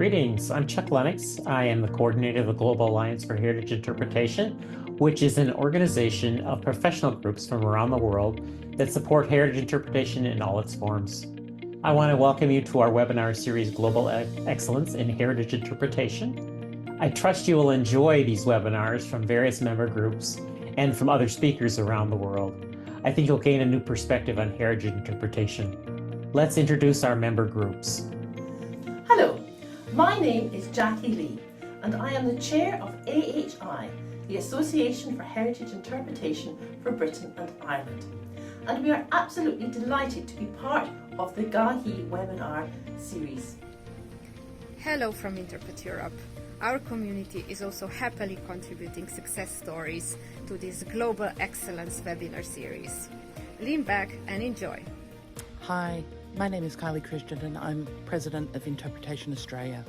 Greetings, I'm Chuck Lennox. I am the coordinator of the Global Alliance for Heritage Interpretation, which is an organization of professional groups from around the world that support heritage interpretation in all its forms. I want to welcome you to our webinar series, Global Excellence in Heritage Interpretation. I trust you will enjoy these webinars from various member groups and from other speakers around the world. I think you'll gain a new perspective on heritage interpretation. Let's introduce our member groups. Hello, my name is Jackie Lee and I am the chair of AHI, the Association for Heritage Interpretation for Britain and Ireland. And we are absolutely delighted to be part of the GAHI webinar series. Hello from Interpret Europe. Our community is also happily contributing success stories to this Global Excellence webinar series. Lean back and enjoy. Hi, my name is Kylie Christian and I'm President of Interpretation Australia.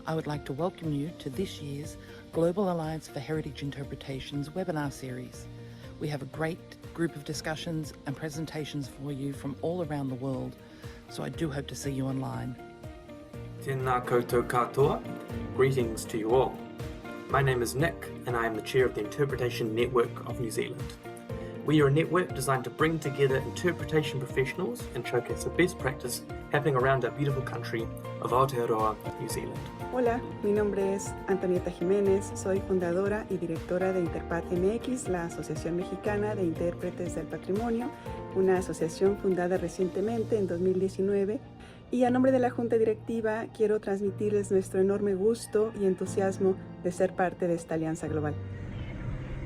I would like to welcome you to this year's Global Alliance for Heritage Interpretations webinar series. We have a great group of discussions and presentations for you from all around the world, so I do hope to see you online. Tēnā koutou katoa. Greetings to you all. My name is Nick and I am the chair of the Interpretation Network of New Zealand. We are a network designed to bring together interpretation professionals and showcase the best practice happening around our beautiful country of Aotearoa, New Zealand. Hola, mi nombre es Antonieta Jiménez, soy fundadora y directora de Interpat MX, la Asociación Mexicana de Intérpretes del Patrimonio, una asociación fundada recientemente en 2019, y a nombre de la Junta Directiva quiero transmitirles nuestro enorme gusto y entusiasmo de ser parte de esta alianza global.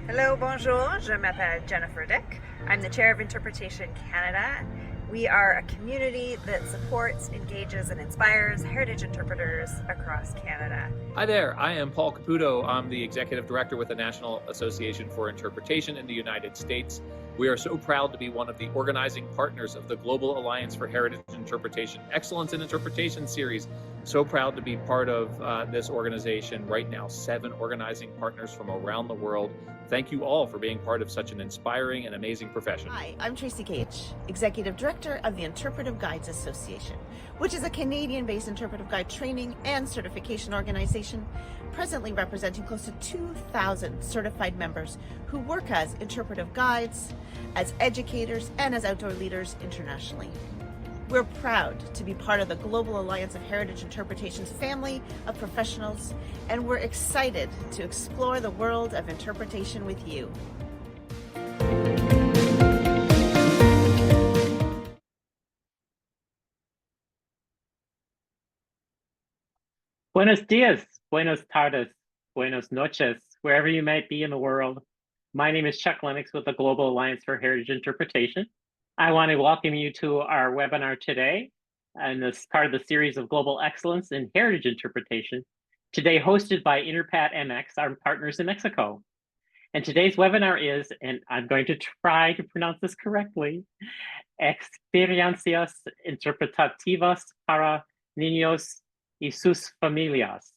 Hello, bonjour, je m'appelle Jennifer Dick. I'm the chair of Interpretation Canada. We are a community that supports, engages, and inspires heritage interpreters across Canada. Hi there, I am Paul Caputo. I'm the executive director with the National Association for Interpretation in the United States. We are so proud to be one of the organizing partners of the Global Alliance for Heritage Interpretation Excellence in Interpretation series. So proud to be part of this organization. Right now, 7 organizing partners from around the world. Thank you all for being part of such an inspiring and amazing profession. Hi, I'm Tracy Cage, Executive Director of the Interpretive Guides Association, which is a Canadian-based interpretive guide training and certification organization, presently representing close to 2,000 certified members who work as interpretive guides, as educators, and as outdoor leaders internationally. We're proud to be part of the Global Alliance of Heritage Interpretation's family of professionals, and we're excited to explore the world of interpretation with you. Buenos dias, buenos tardes, buenos noches, wherever you might be in the world. My name is Chuck Lennox with the Global Alliance for Heritage Interpretation. I want to welcome you to our webinar today, and this part of the series of Global Excellence in Heritage Interpretation, today hosted by Interpat MX, our partners in Mexico. And today's webinar is, and I'm going to try to pronounce this correctly, Experiencias Interpretativas para Niños y sus Familias.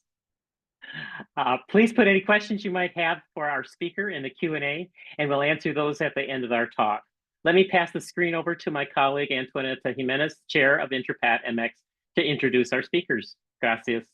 Please put any questions you might have for our speaker in the Q&A, and we'll answer those at the end of our talk. Let me pass the screen over to my colleague, Antonieta Jimenez, Chair of Interpat MX, to introduce our speakers. Gracias.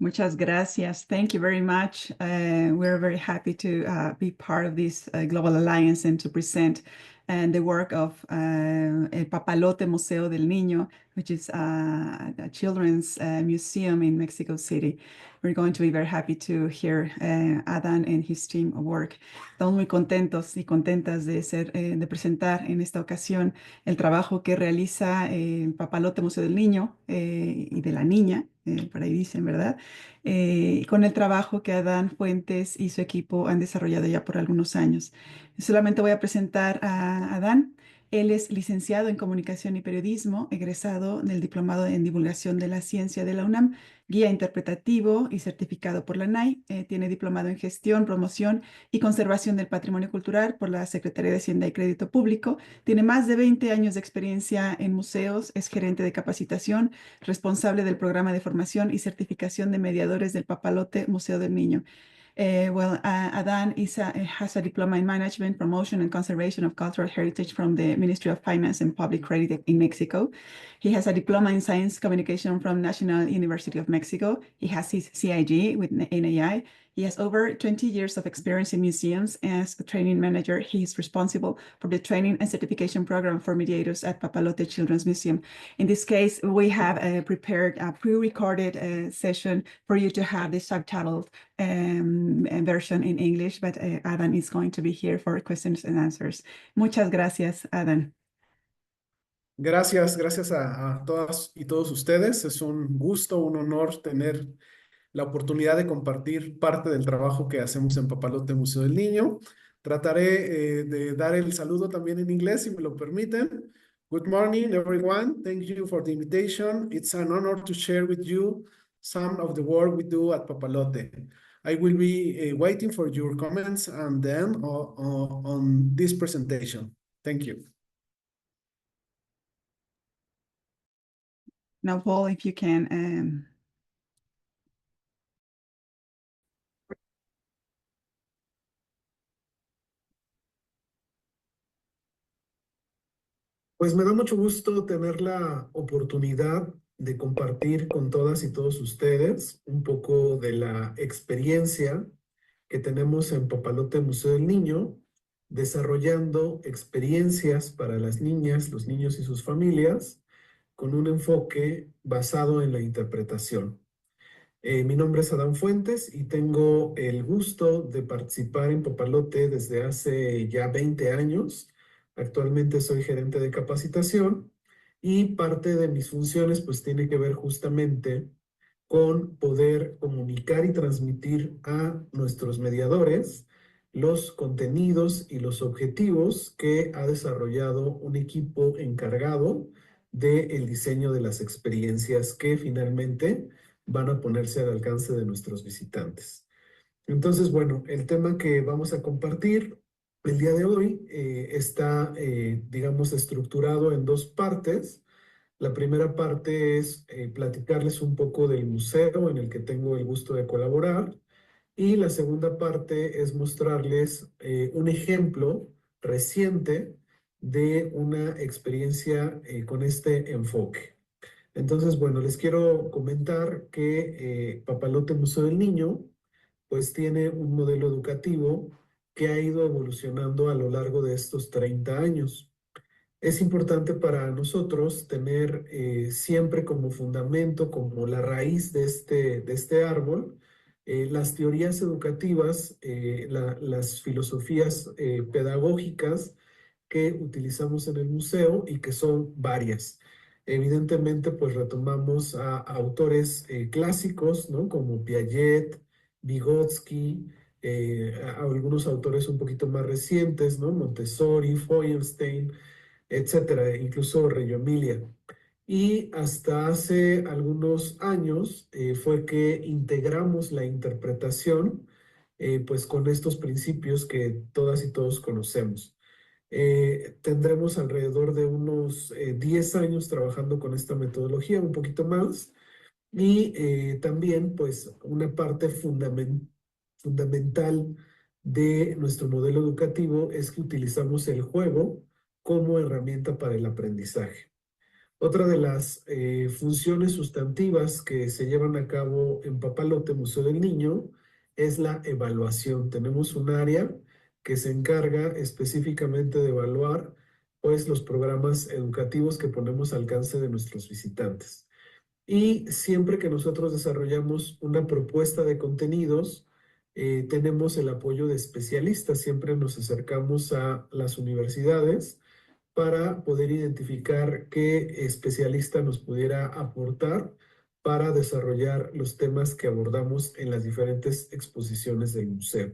Muchas gracias. Thank you very much. We're very happy to be part of this Global Alliance and to present the work of El Papalote Museo del Niño, which is a children's museum in Mexico City. We're going to be very happy to hear Adán and his team work. Estamos muy contentos y contentas de presentar en esta ocasión el trabajo que realiza el Papalote Museo del Niño y de la Niña, por ahí dicen, ¿verdad? Con el trabajo que Adán Fuentes y su equipo han desarrollado ya por algunos años. Solamente voy a presentar a Adán. Él es licenciado en Comunicación y Periodismo, egresado del Diplomado en Divulgación de la Ciencia de la UNAM, guía interpretativo y certificado por la NAI. Tiene diplomado en Gestión, Promoción y Conservación del Patrimonio Cultural por la Secretaría de Hacienda y Crédito Público. Tiene más de 20 años de experiencia en museos, es gerente de capacitación, responsable del programa de formación y certificación de mediadores del Papalote Museo del Niño. Adan has a diploma in management, promotion, and conservation of cultural heritage from the Ministry of Finance and Public Credit in Mexico. He has a diploma in science communication from National University of Mexico. He has his CIG with NAI. He has over 20 years of experience in museums. As a training manager, he is responsible for the training and certification program for mediators at Papalote Children's Museum. In this case, we have prepared a pre-recorded session for you to have the subtitled version in English, but Adan is going to be here for questions and answers. Muchas gracias, Adan. Gracias a todas y todos ustedes. Es un gusto, un honor tener la oportunidad de compartir parte del trabajo que hacemos en Papalote Museo del Niño. Trataré de dar el saludo también en inglés, si me lo permiten. Good morning, everyone. Thank you for the invitation. It's an honor to share with you some of the work we do at Papalote. I will be waiting for your comments and then on this presentation. Thank you. Now, Paul, if you can. Pues me da mucho gusto tener la oportunidad de compartir con todas y todos ustedes un poco de la experiencia que tenemos en Papalote Museo del Niño, desarrollando experiencias para las niñas, los niños y sus familias, con un enfoque basado en la interpretación. Mi nombre es Adán Fuentes y tengo el gusto de participar en Papalote desde hace ya 20 años. Actualmente soy gerente de capacitación y parte de mis funciones pues tiene que ver justamente con poder comunicar y transmitir a nuestros mediadores los contenidos y los objetivos que ha desarrollado un equipo encargado del diseño de las experiencias que finalmente van a ponerse al alcance de nuestros visitantes. Entonces, bueno, el tema que vamos a compartir el día de hoy está, digamos, estructurado en dos partes. La primera parte es platicarles un poco del museo en el que tengo el gusto de colaborar. Y la segunda parte es mostrarles un ejemplo reciente de una experiencia con este enfoque. Entonces, bueno, les quiero comentar que Papalote Museo del Niño pues tiene un modelo educativo que ha ido evolucionando a lo largo de estos 30 años. Es importante para nosotros tener siempre como fundamento, como la raíz de este árbol, las teorías educativas, las filosofías pedagógicas que utilizamos en el museo y que son varias. Evidentemente, pues retomamos a autores clásicos, ¿no? Como Piaget, Vygotsky, a algunos autores un poquito más recientes, ¿no? Montessori, Feuerstein, etcétera, incluso Reggio Emilia. Y hasta hace algunos años fue que integramos la interpretación pues con estos principios que todas y todos conocemos. Tendremos alrededor de unos 10 años trabajando con esta metodología, un poquito más, y también pues una parte fundamental de nuestro modelo educativo es que utilizamos el juego como herramienta para el aprendizaje. Otra de las funciones sustantivas que se llevan a cabo en Papalote Museo del Niño es la evaluación. Tenemos un área que se encarga específicamente de evaluar pues, los programas educativos que ponemos al alcance de nuestros visitantes. Y siempre que nosotros desarrollamos una propuesta de contenidos, tenemos el apoyo de especialistas. Siempre nos acercamos a las universidades para poder identificar qué especialista nos pudiera aportar para desarrollar los temas que abordamos en las diferentes exposiciones del museo.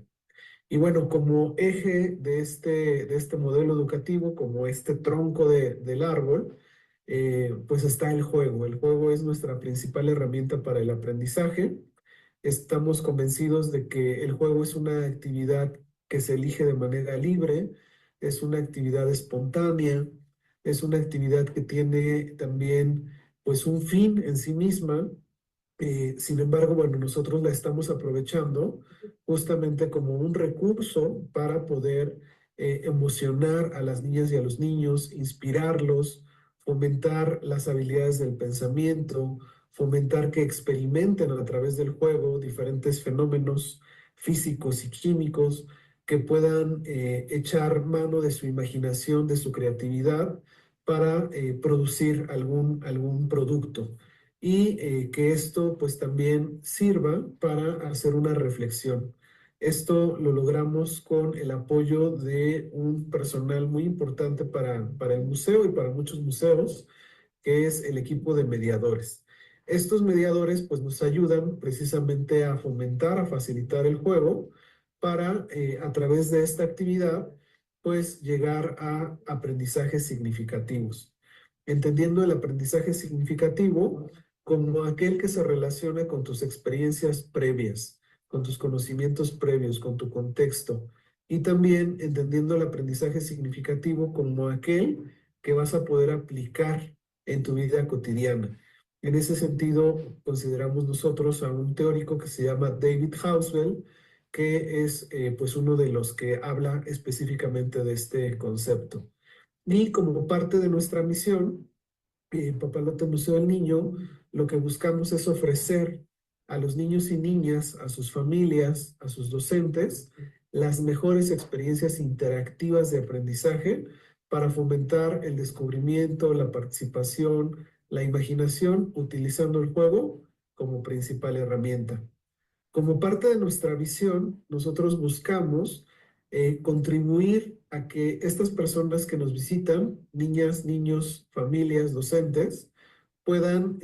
Y bueno, como eje de este modelo educativo, como este tronco del árbol, pues está el juego. El juego es nuestra principal herramienta para el aprendizaje. Estamos convencidos de que el juego es una actividad que se elige de manera libre, es una actividad espontánea, es una actividad que tiene también pues un fin en sí misma Sin embargo, bueno, nosotros la estamos aprovechando justamente como un recurso para poder emocionar a las niñas y a los niños, inspirarlos, fomentar las habilidades del pensamiento, fomentar que experimenten a través del juego diferentes fenómenos físicos y químicos, que puedan echar mano de su imaginación, de su creatividad para producir algún producto y que esto pues también sirva para hacer una reflexión. Esto lo logramos con el apoyo de un personal muy importante para el museo y para muchos museos, que es el equipo de mediadores. Estos mediadores pues nos ayudan precisamente a fomentar, a facilitar el juego para a través de esta actividad pues llegar a aprendizajes significativos. Entendiendo el aprendizaje significativo como aquel que se relaciona con tus experiencias previas, con tus conocimientos previos, con tu contexto, y también entendiendo el aprendizaje significativo como aquel que vas a poder aplicar en tu vida cotidiana. En ese sentido, consideramos nosotros a un teórico que se llama David Housewell, que es pues uno de los que habla específicamente de este concepto. Y como parte de nuestra misión, Papalote Museo del Niño, lo que buscamos es ofrecer a los niños y niñas, a sus familias, a sus docentes, las mejores experiencias interactivas de aprendizaje para fomentar el descubrimiento, la participación, la imaginación, utilizando el juego como principal herramienta. Como parte de nuestra visión, nosotros buscamos contribuir a que estas personas que nos visitan, niñas, niños, familias, docentes, puedan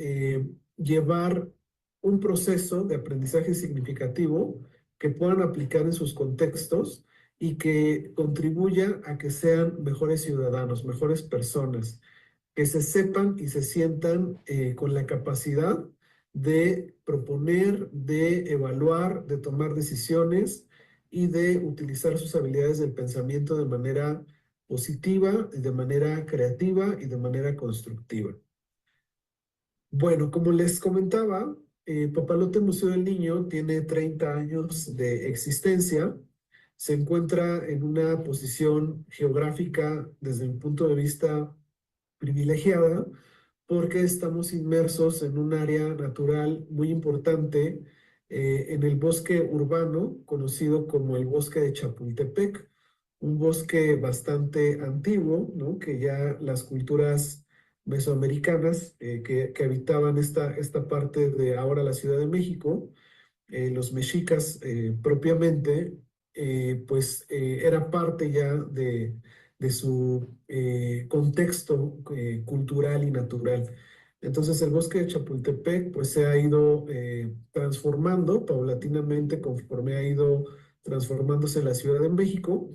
llevar un proceso de aprendizaje significativo que puedan aplicar en sus contextos y que contribuya a que sean mejores ciudadanos, mejores personas, que se sepan y se sientan con la capacidad de proponer, de evaluar, de tomar decisiones y de utilizar sus habilidades del pensamiento de manera positiva, de manera creativa y de manera constructiva. Bueno, como les comentaba, Papalote Museo del Niño tiene 30 años de existencia. Se encuentra en una posición geográfica desde mi punto de vista privilegiada porque estamos inmersos en un área natural muy importante en el bosque urbano conocido como el bosque de Chapultepec, un bosque bastante antiguo, ¿no? Que ya las culturas mesoamericanas que habitaban esta parte de ahora la Ciudad de México, los mexicas propiamente, pues era parte ya de su contexto cultural y natural. Entonces el bosque de Chapultepec pues se ha ido transformando paulatinamente conforme ha ido transformándose la Ciudad de México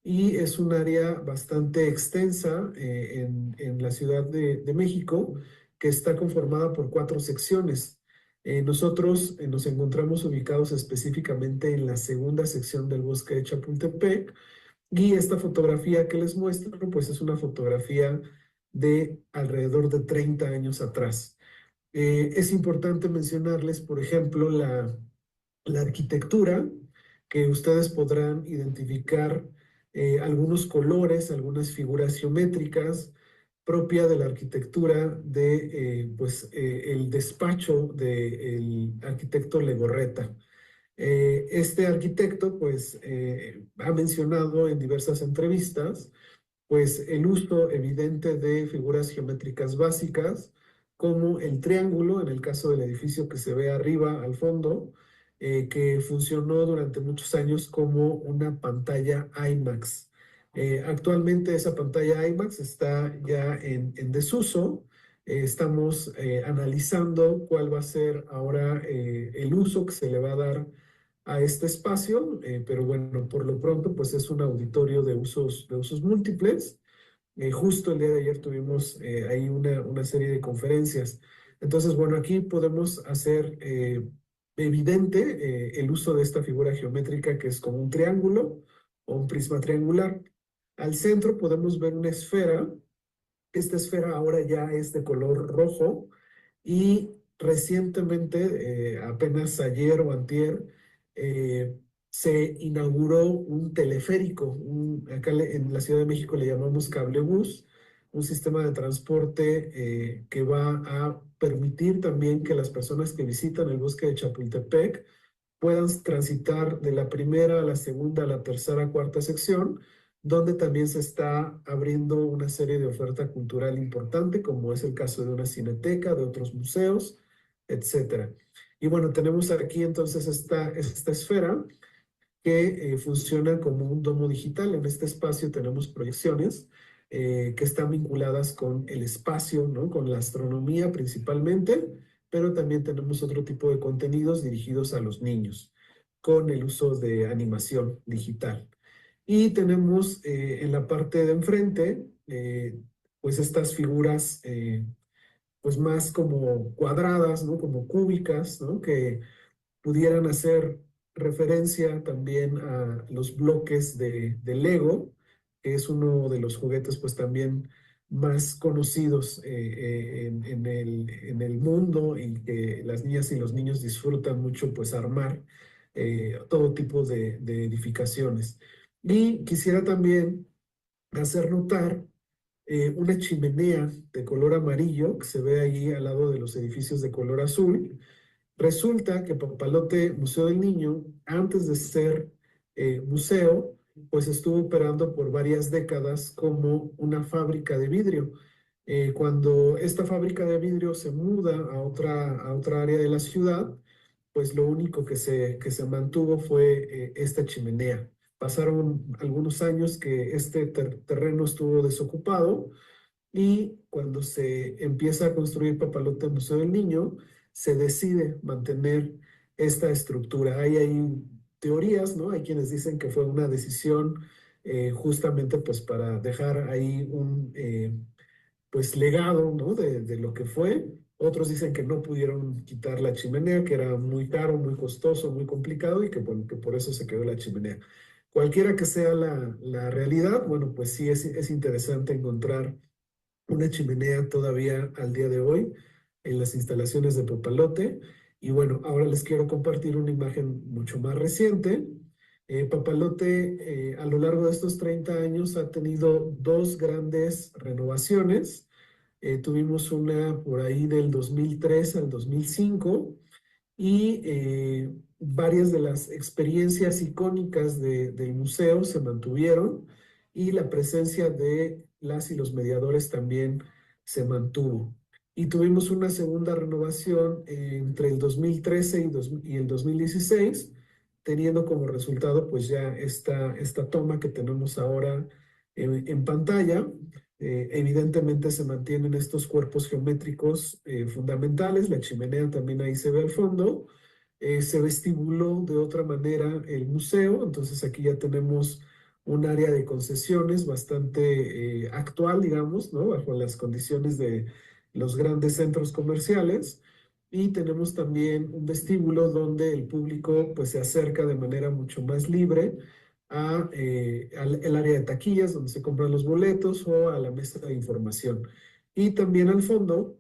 y es un área bastante extensa en la Ciudad de México que está conformada por 4 secciones. Nosotros nos encontramos ubicados específicamente en la segunda sección del bosque de Chapultepec y esta fotografía que les muestro pues es una fotografía de alrededor de 30 años atrás. Es importante mencionarles, por ejemplo, la arquitectura, que ustedes podrán identificar algunos colores, algunas figuras geométricas propia de la arquitectura de el despacho del arquitecto Legorreta. Este arquitecto pues ha mencionado en diversas entrevistas pues el uso evidente de figuras geométricas básicas como el triángulo, en el caso del edificio que se ve arriba al fondo, que funcionó durante muchos años como una pantalla IMAX. Actualmente esa pantalla IMAX está ya en desuso. Estamos analizando cuál va a ser ahora el uso que se le va a dar a este espacio, pero bueno, por lo pronto pues es un auditorio de usos múltiples. Justo el día de ayer tuvimos ahí una serie de conferencias. Entonces, bueno, aquí podemos hacer evidente el uso de esta figura geométrica que es como un triángulo o un prisma triangular. Al centro podemos ver una esfera. Esta esfera ahora ya es de color rojo y recientemente, apenas ayer o antier, se inauguró un teleférico. Acá en la Ciudad de México le llamamos cablebús, un sistema de transporte que va a permitir también que las personas que visitan el bosque de Chapultepec puedan transitar de la primera a la segunda, a la tercera, cuarta sección, donde también se está abriendo una serie de oferta cultural importante, como es el caso de una cineteca, de otros museos, etcétera. Y bueno, tenemos aquí entonces esta esfera que funciona como un domo digital. En este espacio tenemos proyecciones que están vinculadas con el espacio, ¿no? Con la astronomía principalmente, pero también tenemos otro tipo de contenidos dirigidos a los niños, con el uso de animación digital. Y tenemos en la parte de enfrente, pues estas figuras pues más como cuadradas, ¿no? Como cúbicas, ¿no? Que pudieran hacer referencia también a los bloques de Lego, que es uno de los juguetes pues también más conocidos en el mundo y que las niñas y los niños disfrutan mucho pues armar todo tipo de edificaciones. Y quisiera también hacer notar una chimenea de color amarillo que se ve ahí al lado de los edificios de color azul. Resulta que Papalote Museo del Niño, antes de ser museo, pues estuvo operando por varias décadas como una fábrica de vidrio. Cuando esta fábrica de vidrio se muda a otra área de la ciudad, pues lo único que se mantuvo fue esta chimenea. Pasaron algunos años que este terreno estuvo desocupado y cuando se empieza a construir Papalote Museo del Niño, se decide mantener esta estructura. Hay teorías, ¿no? Hay quienes dicen que fue una decisión justamente pues para dejar ahí un pues legado, ¿no? De lo que fue. Otros dicen que no pudieron quitar la chimenea, que era muy caro, muy costoso, muy complicado y que, bueno, que por eso se quedó la chimenea. Cualquiera que sea la realidad, bueno, pues sí es interesante encontrar una chimenea todavía al día de hoy en las instalaciones de Papalote. Y bueno, ahora les quiero compartir una imagen mucho más reciente. Papalote a lo largo de estos 30 años ha tenido dos grandes renovaciones. Tuvimos una por ahí del 2003 al 2005 y varias de las experiencias icónicas del museo se mantuvieron y la presencia de las y los mediadores también se mantuvo. Y tuvimos una segunda renovación entre el 2013 y el 2016, teniendo como resultado pues ya esta toma que tenemos ahora en pantalla. Evidentemente se mantienen estos cuerpos geométricos fundamentales, la chimenea también ahí se ve al fondo. Se vestibuló de otra manera el museo, entonces aquí ya tenemos un área de concesiones bastante actual, digamos, ¿no? Bajo las condiciones de los grandes centros comerciales. Y tenemos también un vestíbulo donde el público pues se acerca de manera mucho más libre al área de taquillas donde se compran los boletos o a la mesa de información. Y también al fondo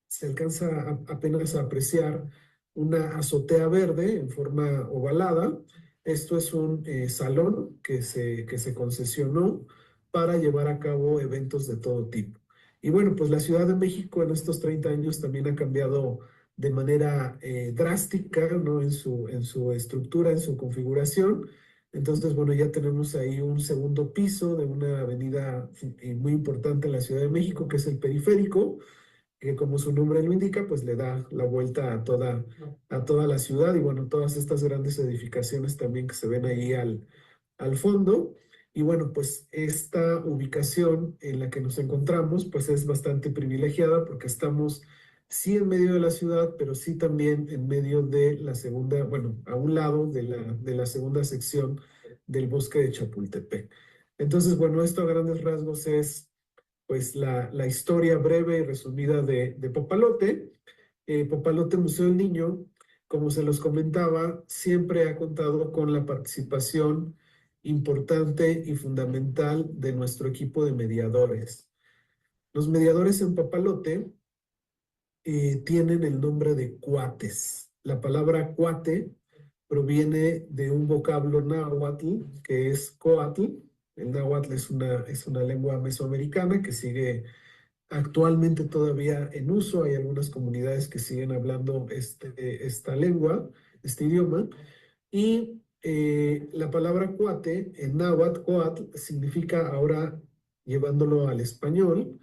se alcanza apenas a apreciar una azotea verde en forma ovalada. Esto es un salón que se concesionó para llevar a cabo eventos de todo tipo. Y bueno, pues la Ciudad de México en estos 30 años también ha cambiado de manera drástica, ¿no? En su estructura, en su configuración. Entonces, bueno, ya tenemos ahí un segundo piso de una avenida muy importante en la Ciudad de México, que es el Periférico, que como su nombre lo indica, pues le da la vuelta a toda la ciudad y bueno, todas estas grandes edificaciones también que se ven ahí al fondo. Y bueno, pues esta ubicación en la que nos encontramos, pues es bastante privilegiada porque estamos sí en medio de la ciudad, pero sí también en medio de la segunda, bueno, a un lado de la segunda sección del bosque de Chapultepec. Entonces, bueno, esto a grandes rasgos es pues la historia breve y resumida de Papalote. Papalote Museo del Niño, como se los comentaba, siempre ha contado con la participación importante y fundamental de nuestro equipo de mediadores. Los mediadores en Papalote tienen el nombre de cuates. La palabra cuate proviene de un vocablo náhuatl que es coatl. El náhuatl es una lengua mesoamericana que sigue actualmente todavía en uso. Hay algunas comunidades que siguen hablando esta lengua, este idioma. Y la palabra cuate en náhuatl, coatl, significa, ahora llevándolo al español,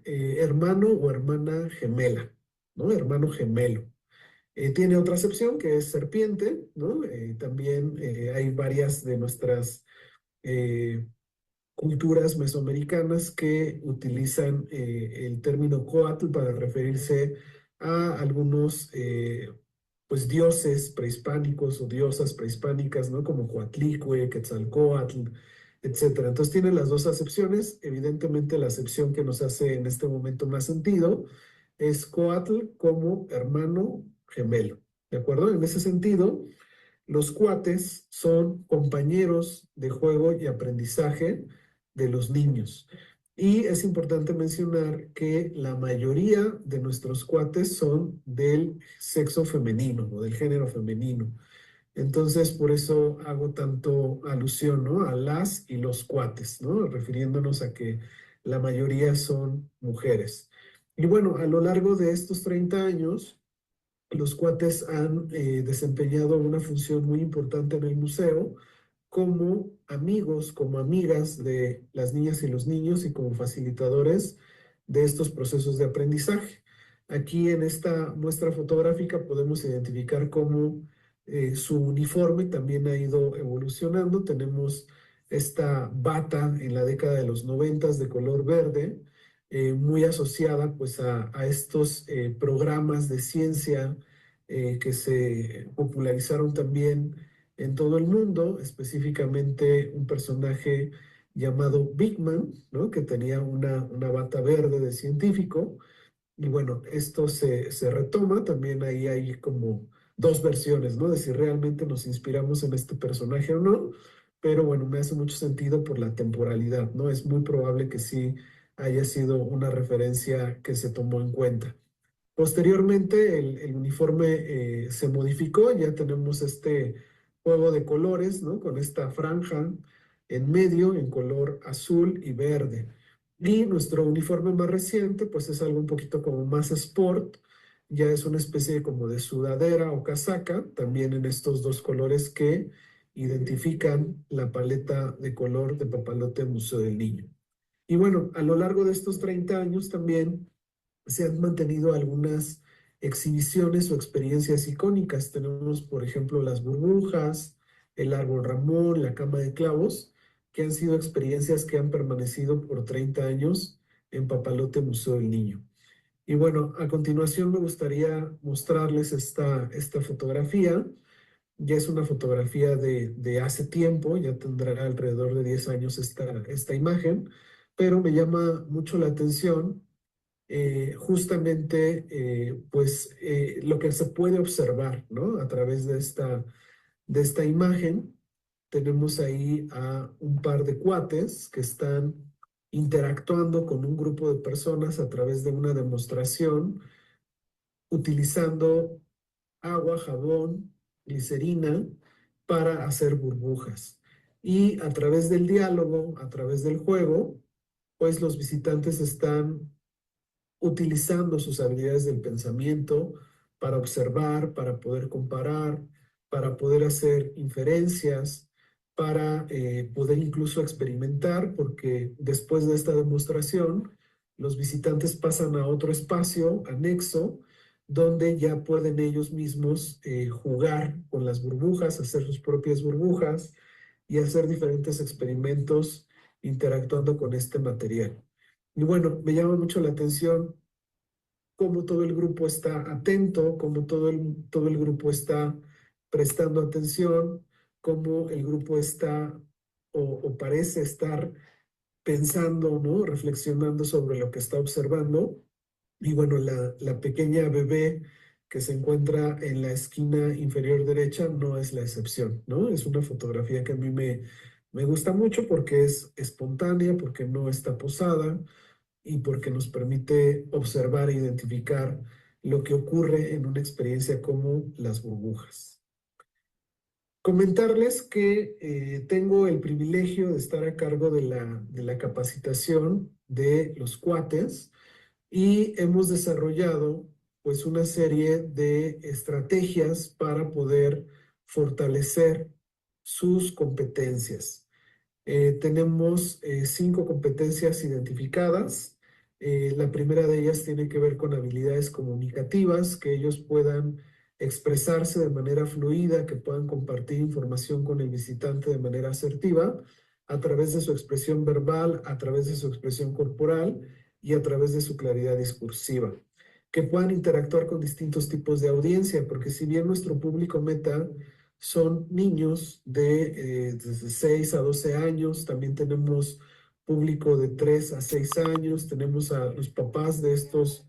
hermano o hermana gemela, ¿no? Hermano gemelo. Tiene otra acepción que es serpiente, ¿no? También hay varias de nuestras culturas mesoamericanas que utilizan el término coatl para referirse a algunos pues dioses prehispánicos o diosas prehispánicas, ¿no? Como Coatlicue, Quetzalcóatl, etcétera. Entonces tiene las dos acepciones. Evidentemente la acepción que nos hace en este momento más sentido es coatl como hermano gemelo, ¿de acuerdo? En ese sentido, los cuates son compañeros de juego y aprendizaje de los niños. Y es importante mencionar que la mayoría de nuestros cuates son del sexo femenino o del género femenino. Entonces, por eso hago tanto alusión, ¿no? A las y los cuates, ¿no? Refiriéndonos a que la mayoría son mujeres. Y bueno, a lo largo de estos 30 años, los cuates han desempeñado una función muy importante en el museo como amigos, como amigas de las niñas y los niños y como facilitadores de estos procesos de aprendizaje. Aquí en esta muestra fotográfica podemos identificar cómo su uniforme también ha ido evolucionando. Tenemos esta bata en la década de los 90 de color verde, muy asociada pues a estos programas de ciencia que se popularizaron también en todo el mundo, específicamente un personaje llamado Big Man, ¿no? Que tenía una bata verde de científico. Y bueno, esto se retoma, también ahí hay como dos versiones, ¿no? De si realmente nos inspiramos en este personaje o no, pero bueno, me hace mucho sentido por la temporalidad, ¿no? Es muy probable que sí haya sido una referencia que se tomó en cuenta. Posteriormente, el uniforme se modificó, ya tenemos este juego de colores, ¿no? Con esta franja en medio en color azul y verde. Y nuestro uniforme más reciente, pues es algo un poquito como más sport, ya es una especie como de sudadera o casaca, también en estos dos colores que identifican la paleta de color de Papalote Museo del Niño. Y bueno, a lo largo de estos 30 años también se han mantenido algunas exhibiciones o experiencias icónicas. Tenemos, por ejemplo, las burbujas, el árbol Ramón, la cama de clavos, que han sido experiencias que han permanecido por 30 años en Papalote Museo del Niño. Y bueno, a continuación me gustaría mostrarles esta fotografía. Ya es una fotografía de hace tiempo, ya tendrá alrededor de 10 años esta imagen, pero me llama mucho la atención justamente lo que se puede observar, ¿no? A través de esta imagen. Tenemos ahí a un par de cuates que están interactuando con un grupo de personas a través de una demostración utilizando agua, jabón, glicerina para hacer burbujas. Y a través del diálogo, a través del juego, pues los visitantes están utilizando sus habilidades del pensamiento para observar, para poder comparar, para poder hacer inferencias, para poder incluso experimentar, porque después de esta demostración, los visitantes pasan a otro espacio anexo, donde ya pueden ellos mismos jugar con las burbujas, hacer sus propias burbujas y hacer diferentes experimentos interactuando con este material. Y bueno, me llama mucho la atención cómo todo el grupo está atento, cómo todo el grupo está prestando atención, cómo el grupo está o parece estar pensando, ¿no? Reflexionando sobre lo que está observando. Y bueno, la pequeña bebé que se encuentra en la esquina inferior derecha no es la excepción, ¿no? Es una fotografía que a mí me gusta mucho porque es espontánea, porque no está posada, y porque nos permite observar e identificar lo que ocurre en una experiencia como las burbujas. Comentarles que tengo el privilegio de estar a cargo de la capacitación de los cuates y hemos desarrollado pues una serie de estrategias para poder fortalecer sus competencias. Tenemos 5 competencias identificadas. La primera de ellas tiene que ver con habilidades comunicativas, que ellos puedan expresarse de manera fluida, que puedan compartir información con el visitante de manera asertiva, a través de su expresión verbal, a través de su expresión corporal y a través de su claridad discursiva. Que puedan interactuar con distintos tipos de audiencia, porque si bien nuestro público meta son niños desde 6 a 12 años, también tenemos público de 3 a 6 años, tenemos a los papás de estos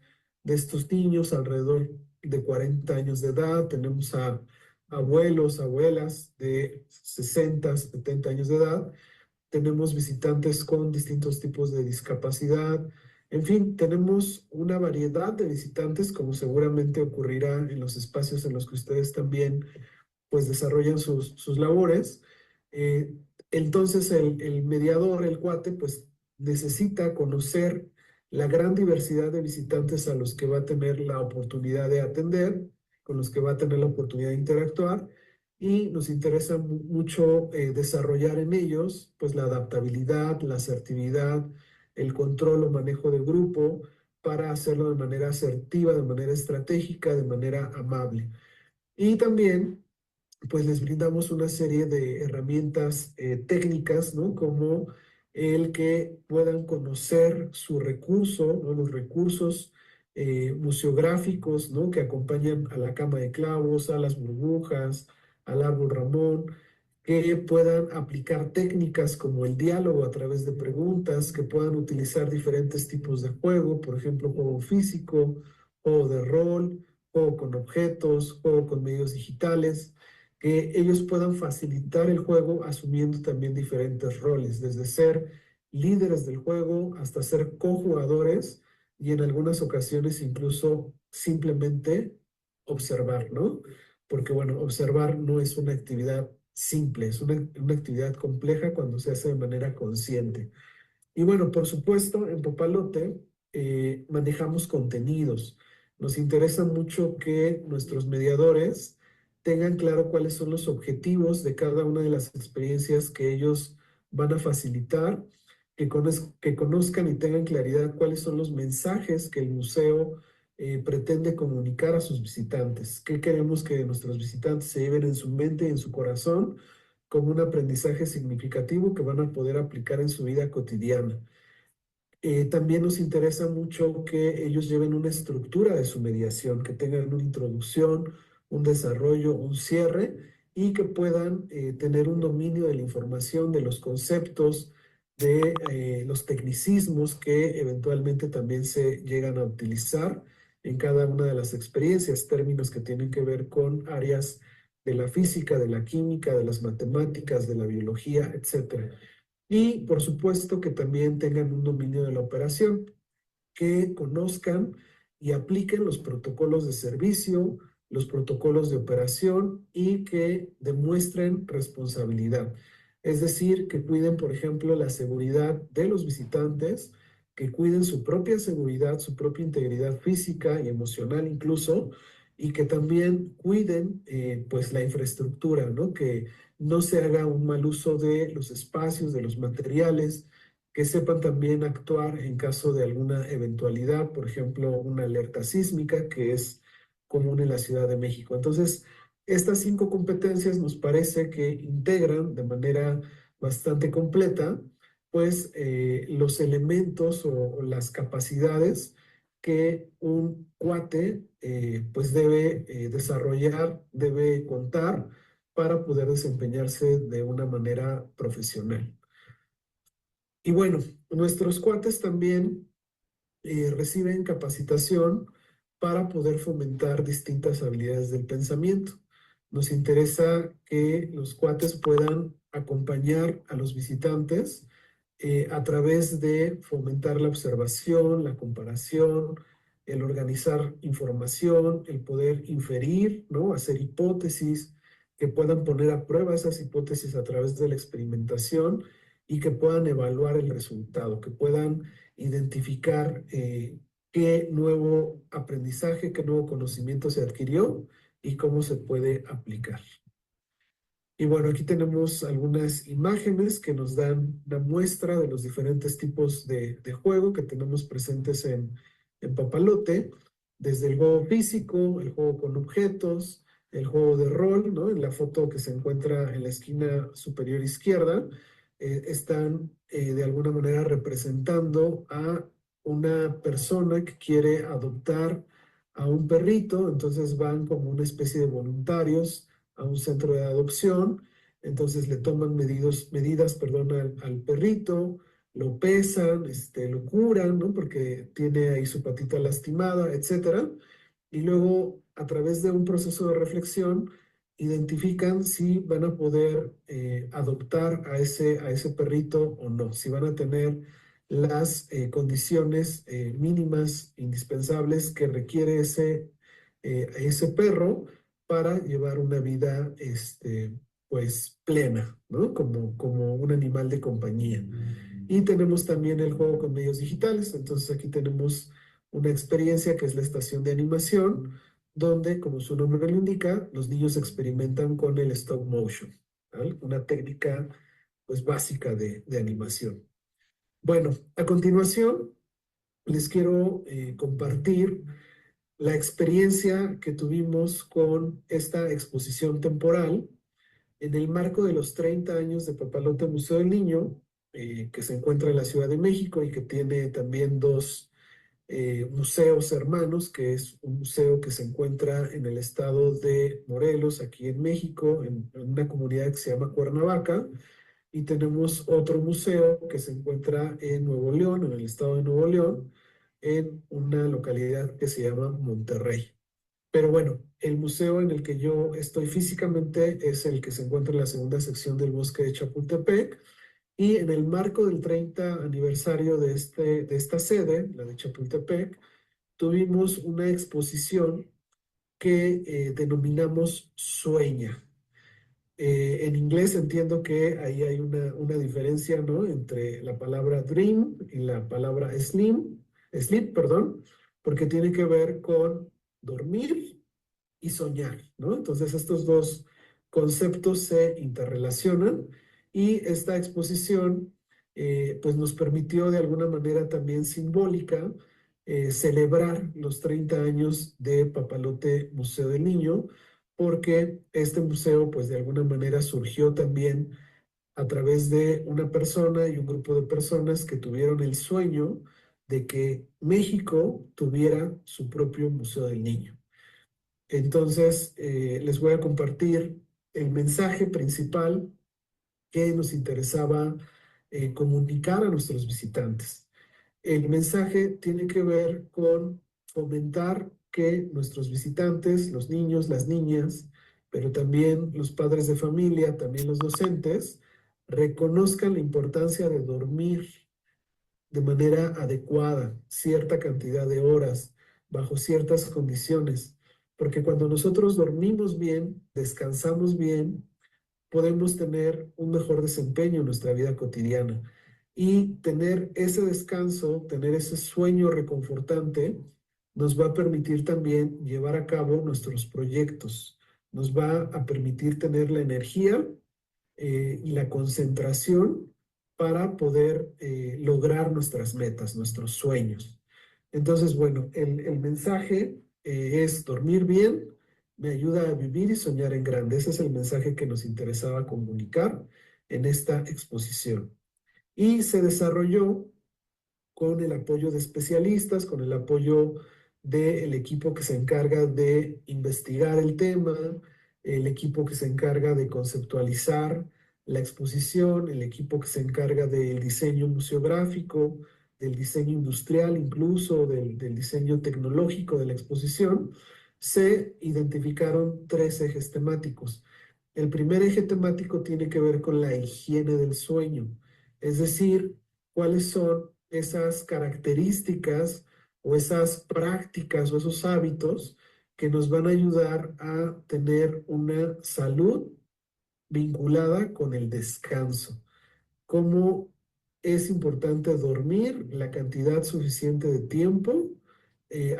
niños alrededor de 40 años de edad, tenemos a abuelos, abuelas de 60, 70 años de edad, tenemos visitantes con distintos tipos de discapacidad, en fin, tenemos una variedad de visitantes, como seguramente ocurrirá en los espacios en los que ustedes también pues desarrollan sus labores. Entonces el mediador, el cuate, pues necesita conocer la gran diversidad de visitantes a los que va a tener la oportunidad de atender, con los que va a tener la oportunidad de interactuar, y nos interesa mucho desarrollar en ellos pues la adaptabilidad, la asertividad, el control o manejo de grupo, para hacerlo de manera asertiva, de manera estratégica, de manera amable. Y también pues les brindamos una serie de herramientas técnicas, ¿no? Como el que puedan conocer su recurso, ¿no? Los recursos museográficos, ¿no? Que acompañan a la cama de clavos, a las burbujas, al árbol Ramón, que puedan aplicar técnicas como el diálogo a través de preguntas, que puedan utilizar diferentes tipos de juego, por ejemplo, juego físico, juego de rol, juego con objetos, juego con medios digitales, que ellos puedan facilitar el juego asumiendo también diferentes roles, desde ser líderes del juego hasta ser cojugadores y en algunas ocasiones incluso simplemente observar, ¿no? Porque bueno, observar no es una actividad simple, es una actividad compleja cuando se hace de manera consciente. Y bueno, por supuesto, en Papalote manejamos contenidos. Nos interesa mucho que nuestros mediadores tengan claro cuáles son los objetivos de cada una de las experiencias que ellos van a facilitar, que conozcan y tengan claridad cuáles son los mensajes que el museo pretende comunicar a sus visitantes. ¿Qué queremos que nuestros visitantes se lleven en su mente y en su corazón como un aprendizaje significativo que van a poder aplicar en su vida cotidiana? También nos interesa mucho que ellos lleven una estructura de su mediación, que tengan una introducción, un desarrollo, un cierre y que puedan tener un dominio de la información, de los conceptos, de los tecnicismos que eventualmente también se llegan a utilizar en cada una de las experiencias, términos que tienen que ver con áreas de la física, de la química, de las matemáticas, de la biología, etc. Y por supuesto que también tengan un dominio de la operación, que conozcan y apliquen los protocolos de servicio, los protocolos de operación y que demuestren responsabilidad. Es decir, que cuiden, por ejemplo, la seguridad de los visitantes, que cuiden su propia seguridad, su propia integridad física y emocional incluso, y que también cuiden pues la infraestructura, ¿no? Que no se haga un mal uso de los espacios, de los materiales, que sepan también actuar en caso de alguna eventualidad, por ejemplo, una alerta sísmica que es común en la Ciudad de México. Entonces, estas 5 competencias nos parece que integran de manera bastante completa, pues, los elementos o las capacidades que un cuate, pues, debe desarrollar, debe contar para poder desempeñarse de una manera profesional. Y bueno, nuestros cuates también reciben capacitación para poder fomentar distintas habilidades del pensamiento. Nos interesa que los cuates puedan acompañar a los visitantes a través de fomentar la observación, la comparación, el organizar información, el poder inferir, ¿no? Hacer hipótesis, que puedan poner a prueba esas hipótesis a través de la experimentación y que puedan evaluar el resultado, que puedan identificar qué nuevo aprendizaje, qué nuevo conocimiento se adquirió y cómo se puede aplicar. Y bueno, aquí tenemos algunas imágenes que nos dan una muestra de los diferentes tipos de juego que tenemos presentes en Papalote, desde el juego físico, el juego con objetos, el juego de rol, ¿no? En la foto que se encuentra en la esquina superior izquierda, están de alguna manera representando a una persona que quiere adoptar a un perrito, entonces van como una especie de voluntarios a un centro de adopción, entonces le toman medidas, perdón, al perrito, lo pesan, lo curan, ¿no? Porque tiene ahí su patita lastimada, etcétera. Y luego, a través de un proceso de reflexión, identifican si van a poder adoptar a ese perrito o no, si van a tener las condiciones mínimas indispensables que requiere ese perro para llevar una vida pues plena, ¿no? Como un animal de compañía. Y tenemos también el juego con medios digitales. Entonces aquí tenemos una experiencia que es la estación de animación, donde, como su nombre lo indica, los niños experimentan con el stop motion, ¿vale? Una técnica pues básica de animación. Bueno, a continuación les quiero compartir la experiencia que tuvimos con esta exposición temporal en el marco de los 30 años de Papalote Museo del Niño, que se encuentra en la Ciudad de México y que tiene también dos museos hermanos, que es un museo que se encuentra en el estado de Morelos, aquí en México, en una comunidad que se llama Cuernavaca, y tenemos otro museo que se encuentra en Nuevo León, en el estado de Nuevo León, en una localidad que se llama Monterrey. Pero bueno, el museo en el que yo estoy físicamente es el que se encuentra en la segunda sección del Bosque de Chapultepec, y en el marco del 30 aniversario de esta sede, la de Chapultepec, tuvimos una exposición que denominamos Sueña. En inglés entiendo que ahí hay una diferencia, ¿no? Entre la palabra dream y la palabra sleep, perdón, porque tiene que ver con dormir y soñar, ¿no? Entonces estos dos conceptos se interrelacionan y esta exposición pues nos permitió de alguna manera también simbólica celebrar los 30 años de Papalote Museo del Niño, porque este museo pues de alguna manera surgió también a través de una persona y un grupo de personas que tuvieron el sueño de que México tuviera su propio Museo del Niño. Entonces, les voy a compartir el mensaje principal que nos interesaba comunicar a nuestros visitantes. El mensaje tiene que ver con fomentar que nuestros visitantes, los niños, las niñas, pero también los padres de familia, también los docentes, reconozcan la importancia de dormir de manera adecuada, cierta cantidad de horas, bajo ciertas condiciones, porque cuando nosotros dormimos bien, descansamos bien, podemos tener un mejor desempeño en nuestra vida cotidiana. Y tener ese descanso, tener ese sueño reconfortante, nos va a permitir también llevar a cabo nuestros proyectos, nos va a permitir tener la energía y la concentración para poder lograr nuestras metas, nuestros sueños. Entonces, bueno, el mensaje es dormir bien, me ayuda a vivir y soñar en grande. Ese es el mensaje que nos interesaba comunicar en esta exposición. Y se desarrolló con el apoyo de especialistas, con el apoyo del equipo que se encarga de investigar el tema, el equipo que se encarga de conceptualizar la exposición, el equipo que se encarga del diseño museográfico, del diseño industrial, incluso del diseño tecnológico de la exposición. Se identificaron 3 ejes temáticos. El primer eje temático tiene que ver con la higiene del sueño, es decir, cuáles son esas características o esas prácticas o esos hábitos que nos van a ayudar a tener una salud vinculada con el descanso. Cómo es importante dormir la cantidad suficiente de tiempo,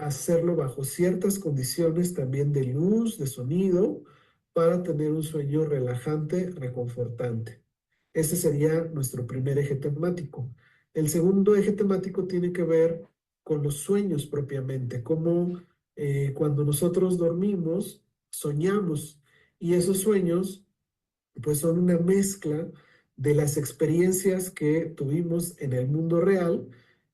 hacerlo bajo ciertas condiciones también de luz, de sonido, para tener un sueño relajante, reconfortante. Ese sería nuestro primer eje temático. El segundo eje temático tiene que ver con los sueños propiamente, cómo cuando nosotros dormimos, soñamos, y esos sueños pues son una mezcla de las experiencias que tuvimos en el mundo real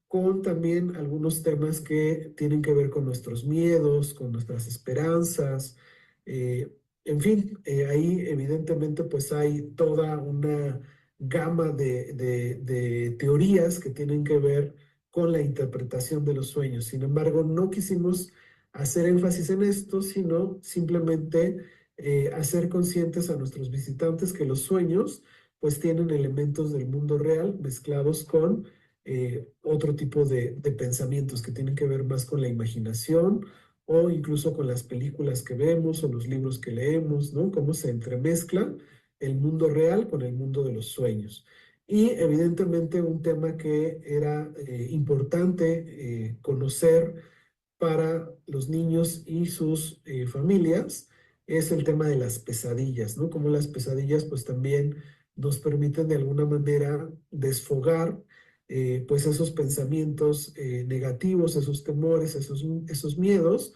con también algunos temas que tienen que ver con nuestros miedos, con nuestras esperanzas. En fin, ahí evidentemente pues hay toda una gama de teorías que tienen que ver con la interpretación de los sueños. Sin embargo, no quisimos hacer énfasis en esto, sino simplemente hacer conscientes a nuestros visitantes que los sueños pues tienen elementos del mundo real mezclados con otro tipo de pensamientos que tienen que ver más con la imaginación o incluso con las películas que vemos o los libros que leemos, ¿no? Cómo se entremezcla el mundo real con el mundo de los sueños. Y evidentemente un tema que era importante conocer para los niños y sus familias es el tema de las pesadillas, ¿no? Como las pesadillas pues también nos permiten de alguna manera desfogar pues esos pensamientos negativos, esos temores, esos miedos,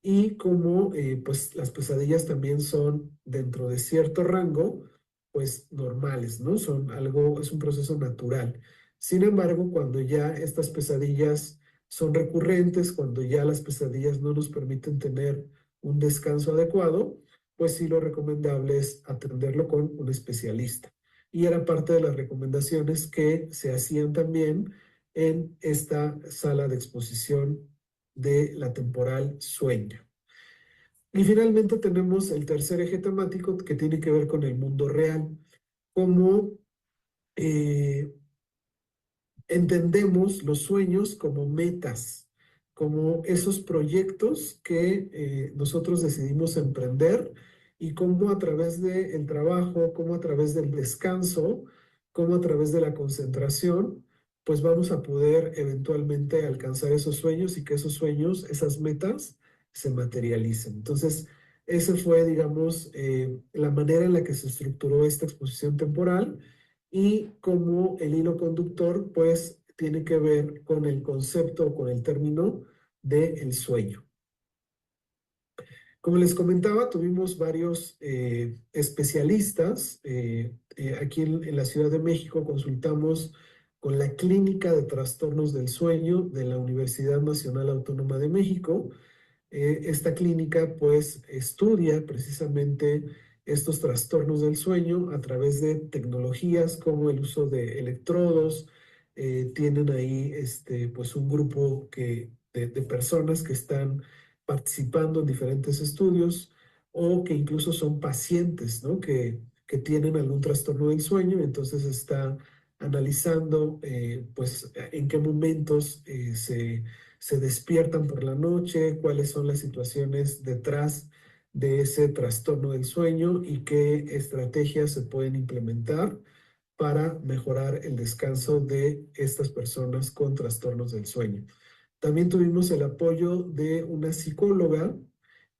y como pues las pesadillas también son dentro de cierto rango pues normales, ¿no? Son algo, es un proceso natural. Sin embargo, cuando ya estas pesadillas son recurrentes, cuando ya las pesadillas no nos permiten tener un descanso adecuado, pues sí lo recomendable es atenderlo con un especialista. Y era parte de las recomendaciones que se hacían también en esta sala de exposición de la temporal Sueño. Y finalmente tenemos el tercer eje temático que tiene que ver con el mundo real, cómo entendemos los sueños como metas, como esos proyectos que nosotros decidimos emprender, y cómo a través del trabajo, cómo a través del descanso, cómo a través de la concentración, pues vamos a poder eventualmente alcanzar esos sueños y que esos sueños, esas metas, se materialicen. Entonces, esa fue, digamos, la manera en la que se estructuró esta exposición temporal, y como el hilo conductor, pues, tiene que ver con el concepto, con el término del sueño. Como les comentaba, tuvimos varios especialistas. Aquí en la Ciudad de México consultamos con la Clínica de Trastornos del Sueño de la Universidad Nacional Autónoma de México. Esta clínica pues estudia precisamente estos trastornos del sueño a través de tecnologías como el uso de electrodos. Tienen ahí pues un grupo de personas que están participando en diferentes estudios, o que incluso son pacientes, ¿no? que tienen algún trastorno del sueño, y entonces está analizando pues en qué momentos se despiertan por la noche, cuáles son las situaciones detrás de ese trastorno del sueño y qué estrategias se pueden implementar para mejorar el descanso de estas personas con trastornos del sueño. También tuvimos el apoyo de una psicóloga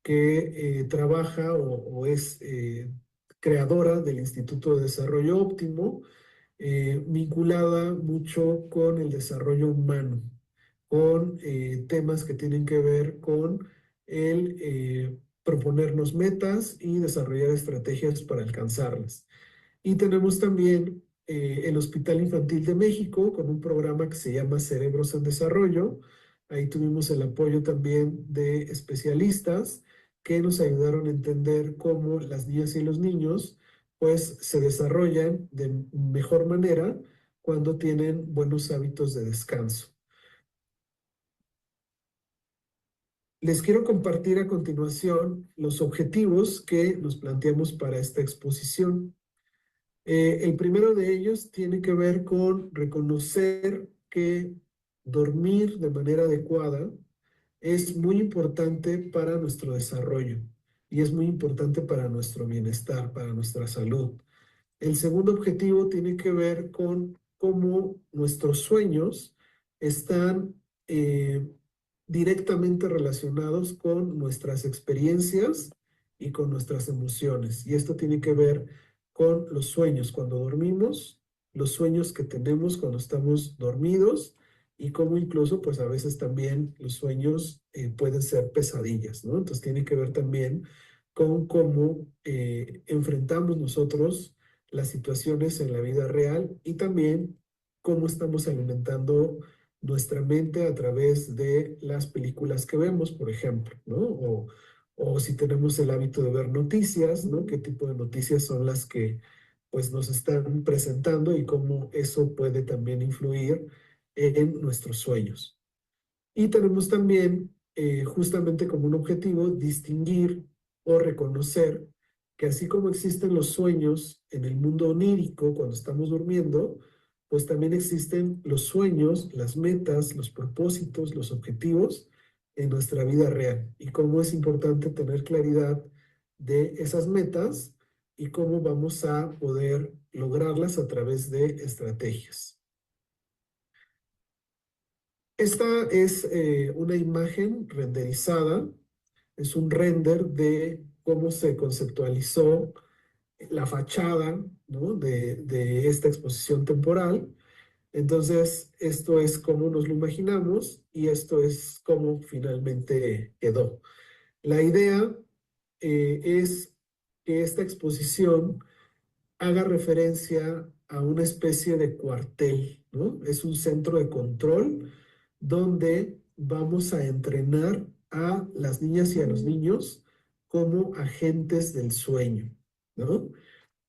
que trabaja o es creadora del Instituto de Desarrollo Óptimo, vinculada mucho con el desarrollo humano, con temas que tienen que ver con el proponernos metas y desarrollar estrategias para alcanzarlas. Y tenemos también el Hospital Infantil de México con un programa que se llama Cerebros en Desarrollo. Ahí tuvimos el apoyo también de especialistas que nos ayudaron a entender cómo las niñas y los niños pues se desarrollan de mejor manera cuando tienen buenos hábitos de descanso. Les quiero compartir a continuación los objetivos que nos planteamos para esta exposición. El primero de ellos tiene que ver con reconocer que dormir de manera adecuada es muy importante para nuestro desarrollo y es muy importante para nuestro bienestar, para nuestra salud. El segundo objetivo tiene que ver con cómo nuestros sueños están directamente relacionados con nuestras experiencias y con nuestras emociones. Y esto tiene que ver con los sueños cuando dormimos, los sueños que tenemos cuando estamos dormidos y cómo incluso pues a veces también los sueños pueden ser pesadillas, ¿no? Entonces tiene que ver también con cómo enfrentamos nosotros las situaciones en la vida real y también cómo estamos alimentando nuestra mente a través de las películas que vemos, por ejemplo, ¿no? O si tenemos el hábito de ver noticias, ¿no? ¿Qué tipo de noticias son las que pues nos están presentando y cómo eso puede también influir en nuestros sueños? Y tenemos también justamente como un objetivo distinguir o reconocer que así como existen los sueños en el mundo onírico cuando estamos durmiendo, pues también existen los sueños, las metas, los propósitos, los objetivos en nuestra vida real. Y cómo es importante tener claridad de esas metas y cómo vamos a poder lograrlas a través de estrategias. Esta es una imagen renderizada, es un render de cómo se conceptualizó la fachada, ¿no? de esta exposición temporal. Entonces, esto es como nos lo imaginamos y esto es cómo finalmente quedó. La idea es que esta exposición haga referencia a una especie de cuartel, ¿no? Es un centro de control donde vamos a entrenar a las niñas y a los niños como agentes del sueño, ¿no?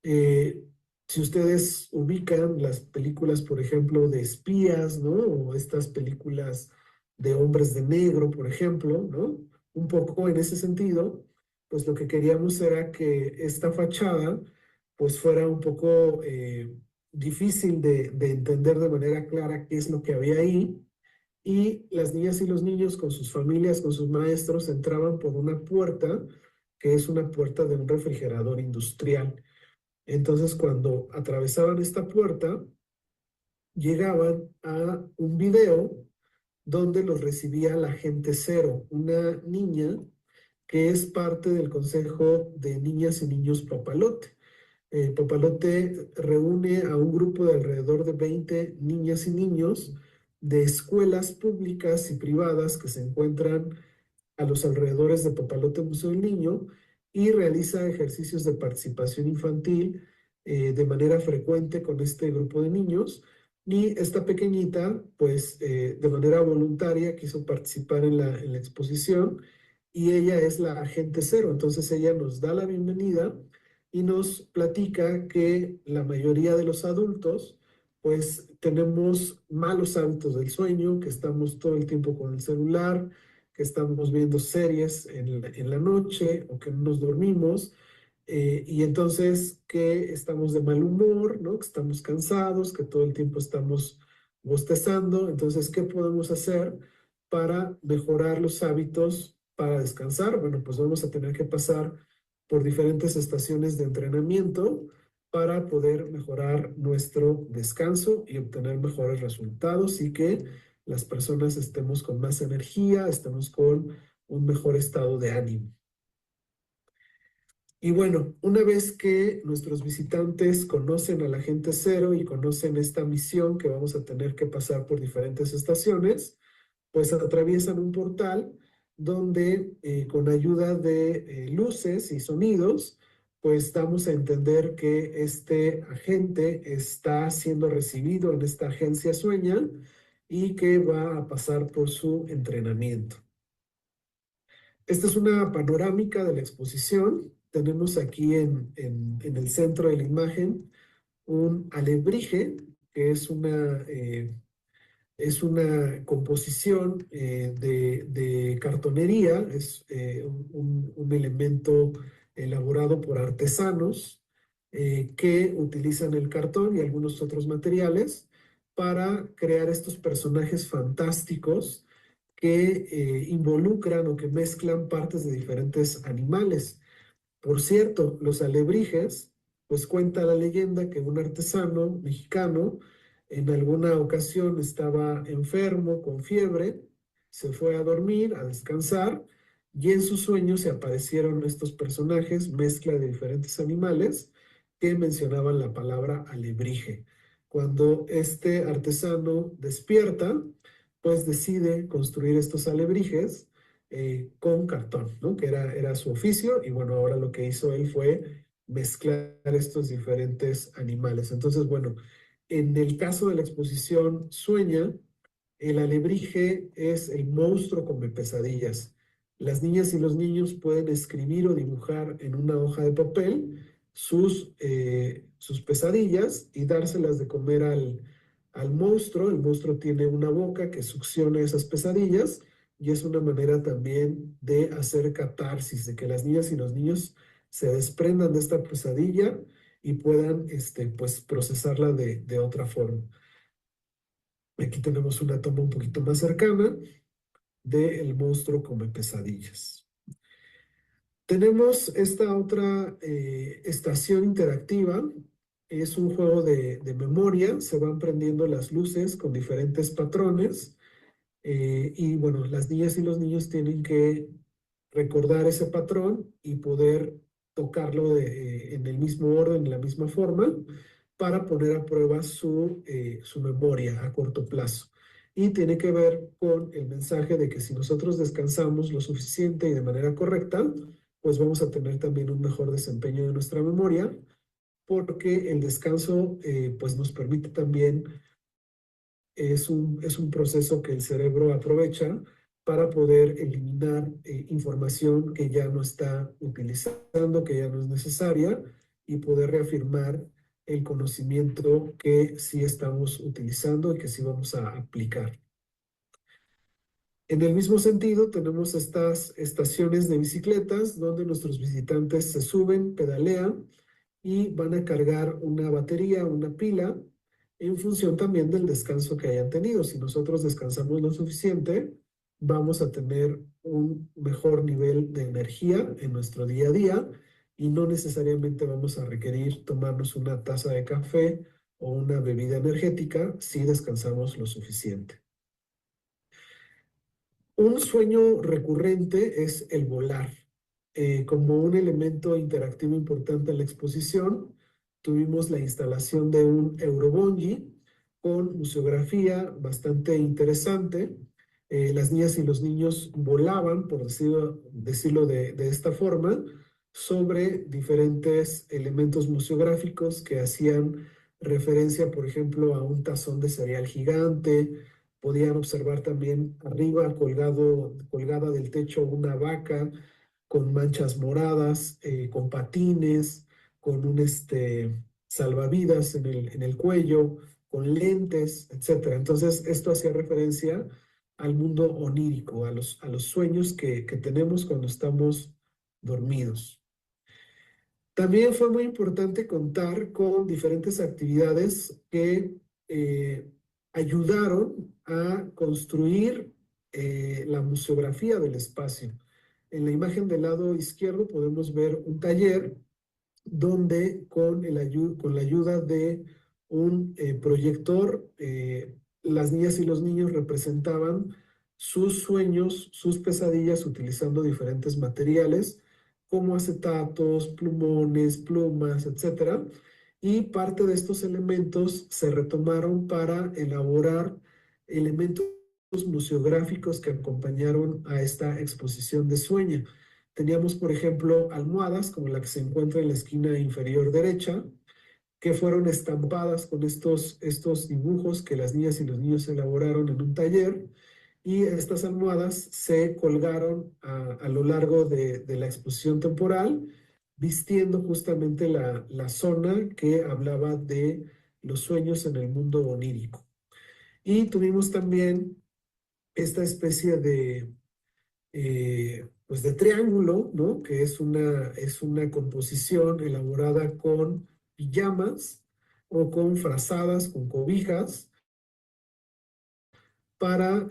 Eh, si ustedes ubican las películas, por ejemplo, de espías, ¿no? O estas películas de hombres de negro, por ejemplo, ¿no? Un poco en ese sentido, pues lo que queríamos era que esta fachada, pues fuera un poco difícil de entender de manera clara qué es lo que había ahí. Y las niñas y los niños con sus familias, con sus maestros, entraban por una puerta, que es una puerta de un refrigerador industrial. Entonces, cuando atravesaban esta puerta, llegaban a un video donde los recibía la Agente Cero, una niña que es parte del Consejo de Niñas y Niños Papalote. Papalote reúne a un grupo de alrededor de 20 niñas y niños de escuelas públicas y privadas que se encuentran a los alrededores de Papalote Museo del Niño y realiza ejercicios de participación infantil de manera frecuente con este grupo de niños. Y esta pequeñita, pues de manera voluntaria quiso participar en la exposición y ella es la Agente Cero. Entonces ella nos da la bienvenida y nos platica que la mayoría de los adultos pues tenemos malos hábitos del sueño, que estamos todo el tiempo con el celular, que estamos viendo series en la noche o que no nos dormimos, y entonces que estamos de mal humor, ¿no? Que estamos cansados, que todo el tiempo estamos bostezando. Entonces, ¿qué podemos hacer para mejorar los hábitos para descansar? Bueno, pues vamos a tener que pasar por diferentes estaciones de entrenamiento para poder mejorar nuestro descanso y obtener mejores resultados y que las personas estemos con más energía, estemos con un mejor estado de ánimo. Y bueno, una vez que nuestros visitantes conocen a la Agente Cero y conocen esta misión que vamos a tener que pasar por diferentes estaciones, pues atraviesan un portal donde con ayuda de luces y sonidos, pues damos a entender que este agente está siendo recibido en esta agencia Sueña y que va a pasar por su entrenamiento. Esta es una panorámica de la exposición. Tenemos aquí en el centro de la imagen un alebrije, que es una composición de cartonería, es un elemento elaborado por artesanos que utilizan el cartón y algunos otros materiales para crear estos personajes fantásticos que involucran o que mezclan partes de diferentes animales. Por cierto, los alebrijes, pues cuenta la leyenda que un artesano mexicano en alguna ocasión estaba enfermo, con fiebre, se fue a dormir, a descansar, y en sus sueños se aparecieron estos personajes, mezcla de diferentes animales, que mencionaban la palabra alebrije. Cuando este artesano despierta, pues decide construir estos alebrijes con cartón, ¿no? Que era su oficio, y bueno, ahora lo que hizo él fue mezclar estos diferentes animales. Entonces, bueno, en el caso de la exposición Sueña, el alebrije es el monstruo come pesadillas. Las niñas y los niños pueden escribir o dibujar en una hoja de papel sus pesadillas y dárselas de comer al monstruo. El monstruo tiene una boca que succiona esas pesadillas, y es una manera también de hacer catarsis, de que las niñas y los niños se desprendan de esta pesadilla y puedan pues, procesarla de otra forma. Aquí tenemos una toma un poquito más cercana del monstruo come pesadillas. Tenemos esta otra estación interactiva. Es un juego de memoria. Se van prendiendo las luces con diferentes patrones. Y bueno, las niñas y los niños tienen que recordar ese patrón y poder tocarlo en el mismo orden, en la misma forma, para poner a prueba su memoria a corto plazo. Y tiene que ver con el mensaje de que si nosotros descansamos lo suficiente y de manera correcta, pues vamos a tener también un mejor desempeño de nuestra memoria, porque el descanso pues nos permite también, es un proceso que el cerebro aprovecha para poder eliminar información que ya no está utilizando, que ya no es necesaria, y poder reafirmar el conocimiento que sí estamos utilizando y que sí vamos a aplicar. En el mismo sentido, tenemos estas estaciones de bicicletas donde nuestros visitantes se suben, pedalean y van a cargar una batería, una pila, en función también del descanso que hayan tenido. Si nosotros descansamos lo suficiente, vamos a tener un mejor nivel de energía en nuestro día a día, y no necesariamente vamos a requerir tomarnos una taza de café o una bebida energética si descansamos lo suficiente. Un sueño recurrente es el volar. Como un elemento interactivo importante en la exposición, tuvimos la instalación de un Eurobungee con museografía bastante interesante. Las niñas y los niños volaban, por decirlo de esta forma, sobre diferentes elementos museográficos que hacían referencia, por ejemplo, a un tazón de cereal gigante. Podían observar también arriba, colgada del techo, una vaca con manchas moradas, con patines, con un salvavidas en el cuello, con lentes, etc. Entonces, esto hacía referencia al mundo onírico, a los sueños que tenemos cuando estamos dormidos. También fue muy importante contar con diferentes actividades que ayudaron a construir la museografía del espacio. En la imagen del lado izquierdo podemos ver un taller donde con la ayuda de un proyector, las niñas y los niños representaban sus sueños, sus pesadillas, utilizando diferentes materiales como acetatos, plumones, plumas, etc. Y parte de estos elementos se retomaron para elaborar elementos museográficos que acompañaron a esta exposición de Sueña. Teníamos, por ejemplo, almohadas como la que se encuentra en la esquina inferior derecha, que fueron estampadas con estos dibujos que las niñas y los niños elaboraron en un taller, y estas almohadas se colgaron a lo largo de la exposición temporal, vistiendo justamente la zona que hablaba de los sueños en el mundo onírico. Y tuvimos también esta especie de pues de triángulo, ¿no? Que es una composición elaborada con pijamas o con frazadas, con cobijas, para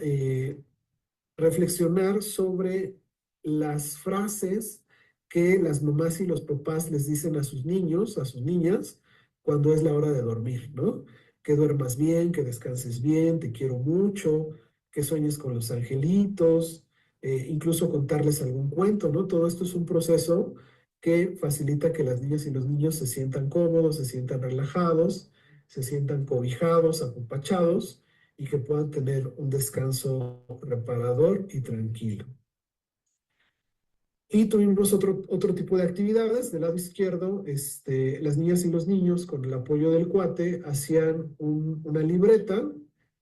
reflexionar sobre las frases que las mamás y los papás les dicen a sus niños, a sus niñas, cuando es la hora de dormir, ¿no? Que duermas bien, que descanses bien, te quiero mucho, que sueñes con los angelitos, incluso contarles algún cuento, ¿no? Todo esto es un proceso que facilita que las niñas y los niños se sientan cómodos, se sientan relajados, se sientan cobijados, apapachados y que puedan tener un descanso reparador y tranquilo. Y tuvimos otro tipo de actividades. Del lado izquierdo, las niñas y los niños, con el apoyo del cuate, hacían una libreta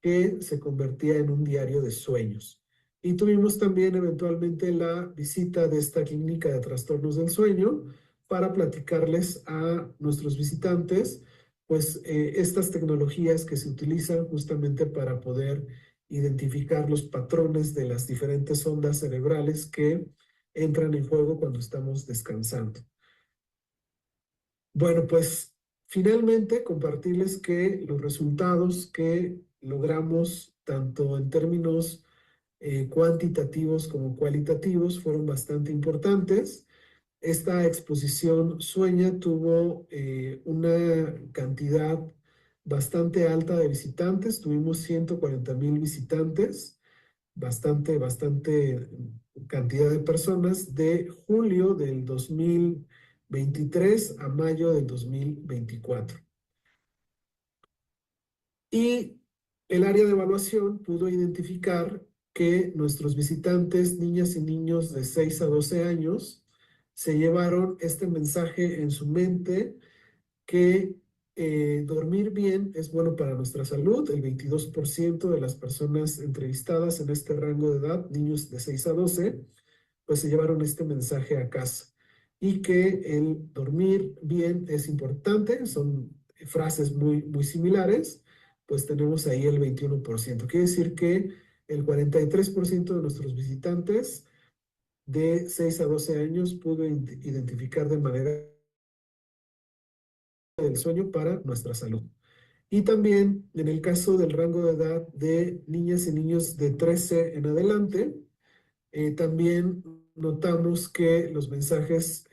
que se convertía en un diario de sueños. Y tuvimos también eventualmente la visita de esta clínica de trastornos del sueño para platicarles a nuestros visitantes, pues, estas tecnologías que se utilizan justamente para poder identificar los patrones de las diferentes ondas cerebrales que entran en juego cuando estamos descansando. Bueno, pues finalmente compartirles que los resultados que logramos, tanto en términos cuantitativos como cualitativos, fueron bastante importantes. Esta exposición Sueña tuvo una cantidad bastante alta de visitantes. Tuvimos 140,000 visitantes, bastante cantidad de personas, de julio del 2023 a mayo del 2024. Y el área de evaluación pudo identificar que nuestros visitantes, niñas y niños de 6 a 12 años, se llevaron este mensaje en su mente, que dormir bien es bueno para nuestra salud. El 22% de las personas entrevistadas en este rango de edad, niños de 6 a 12, pues se llevaron este mensaje a casa. Y que el dormir bien es importante, son frases muy similares, pues tenemos ahí el 21%. Quiere decir que el 43% de nuestros visitantes de 6 a 12 años pudo identificar de manera del sueño para nuestra salud. Y también en el caso del rango de edad de niñas y niños de 13 en adelante, también notamos que los mensajes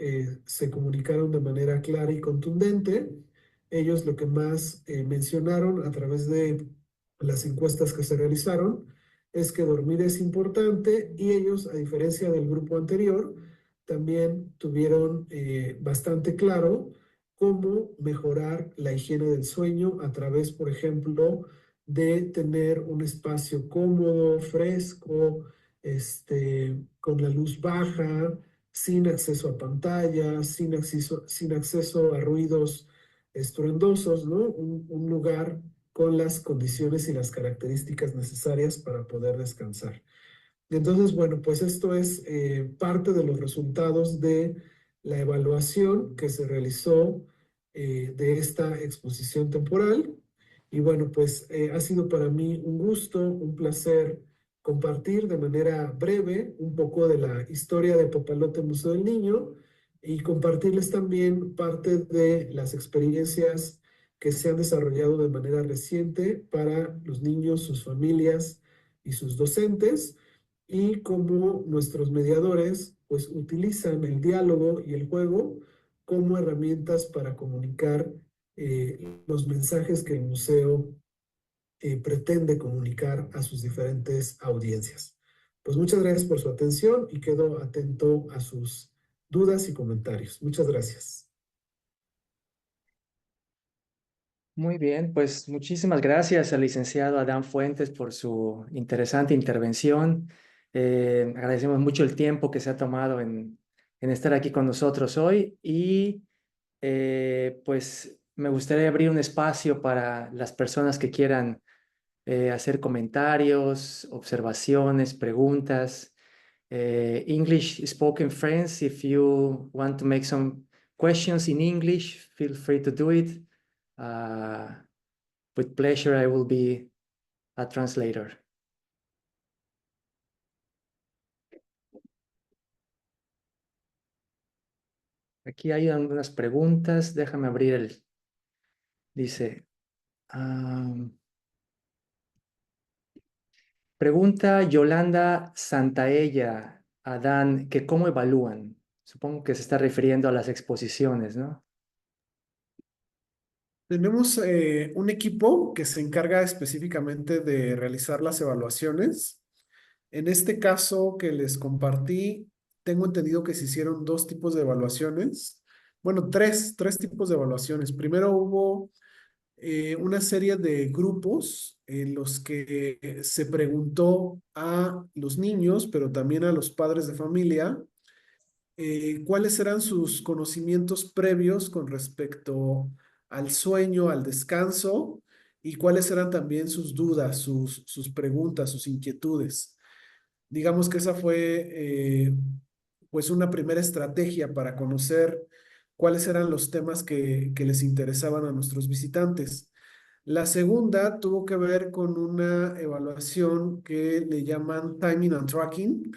se comunicaron de manera clara y contundente. Ellos lo que más mencionaron a través de las encuestas que se realizaron es que dormir es importante, y ellos, a diferencia del grupo anterior, también tuvieron bastante claro cómo mejorar la higiene del sueño a través, por ejemplo, de tener un espacio cómodo, fresco, con la luz baja, sin acceso a pantallas, sin acceso a ruidos estruendosos, ¿no? Un lugar con las condiciones y las características necesarias para poder descansar. Entonces, bueno, pues esto es parte de los resultados de la evaluación que se realizó de esta exposición temporal. Y bueno, pues ha sido para mí un gusto, un placer compartir de manera breve un poco de la historia de Papalote Museo del Niño, y compartirles también parte de las experiencias que se han desarrollado de manera reciente para los niños, sus familias y sus docentes, y cómo nuestros mediadores pues utilizan el diálogo y el juego como herramientas para comunicar los mensajes que el museo pretende comunicar a sus diferentes audiencias. Pues muchas gracias por su atención y quedo atento a sus dudas y comentarios. Muchas gracias. Muy bien, pues muchísimas gracias al licenciado Adán Fuentes por su interesante intervención. Agradecemos mucho el tiempo que se ha tomado en estar aquí con nosotros hoy, y pues me gustaría abrir un espacio para las personas que quieran hacer comentarios, observaciones, preguntas. English spoken friends, if you want to make some questions in English, feel free to do it. With pleasure, I will be a translator. Aquí hay algunas preguntas. Déjame abrir Dice, pregunta Yolanda Santaella a Dan que cómo evalúan. Supongo que se está refiriendo a las exposiciones, ¿no? Tenemos un equipo que se encarga específicamente de realizar las evaluaciones. En este caso que les compartí, tengo entendido que se hicieron dos tipos de evaluaciones. Bueno, tres tipos de evaluaciones. Primero hubo una serie de grupos en los que se preguntó a los niños, pero también a los padres de familia, cuáles eran sus conocimientos previos con respecto al sueño, al descanso, y cuáles eran también sus dudas, sus preguntas, sus inquietudes. Digamos que esa fue pues una primera estrategia para conocer cuáles eran los temas que les interesaban a nuestros visitantes. La segunda tuvo que ver con una evaluación que le llaman Timing and Tracking,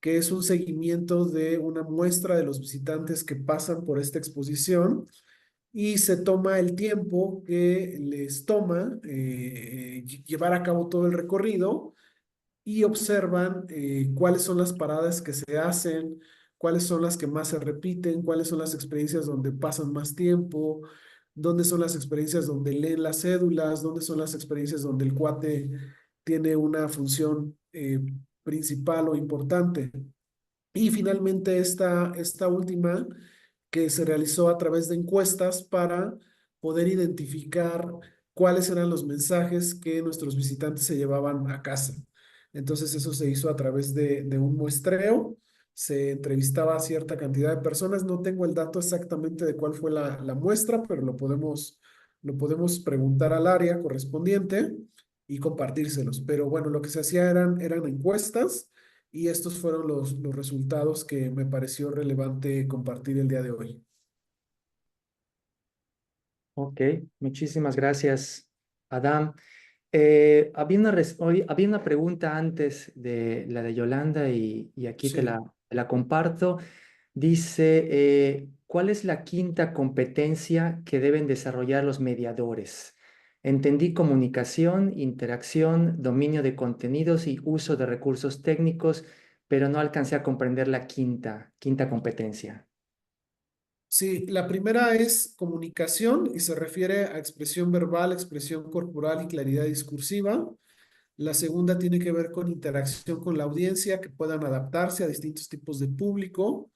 que es un seguimiento de una muestra de los visitantes que pasan por esta exposición y se toma el tiempo que les toma llevar a cabo todo el recorrido y observan cuáles son las paradas que se hacen, cuáles son las que más se repiten, cuáles son las experiencias donde pasan más tiempo, dónde son las experiencias donde leen las cédulas, dónde son las experiencias donde el cuate tiene una función principal o importante. Y finalmente esta última que se realizó a través de encuestas para poder identificar cuáles eran los mensajes que nuestros visitantes se llevaban a casa. Entonces eso se hizo a través de un muestreo, se entrevistaba a cierta cantidad de personas, no tengo el dato exactamente de cuál fue la muestra, pero lo podemos preguntar al área correspondiente y compartírselos. Pero bueno, lo que se hacía eran encuestas y estos fueron los resultados que me pareció relevante compartir el día de hoy. Ok, muchísimas gracias, Adam. Había una pregunta antes de la de Yolanda y aquí Sí. te la comparto. Dice, ¿cuál es la quinta competencia que deben desarrollar los mediadores? Entendí comunicación, interacción, dominio de contenidos y uso de recursos técnicos, pero no alcancé a comprender la quinta competencia. Sí, la primera es comunicación y se refiere a expresión verbal, expresión corporal y claridad discursiva. La segunda tiene que ver con interacción con la audiencia, que puedan adaptarse a distintos tipos de público.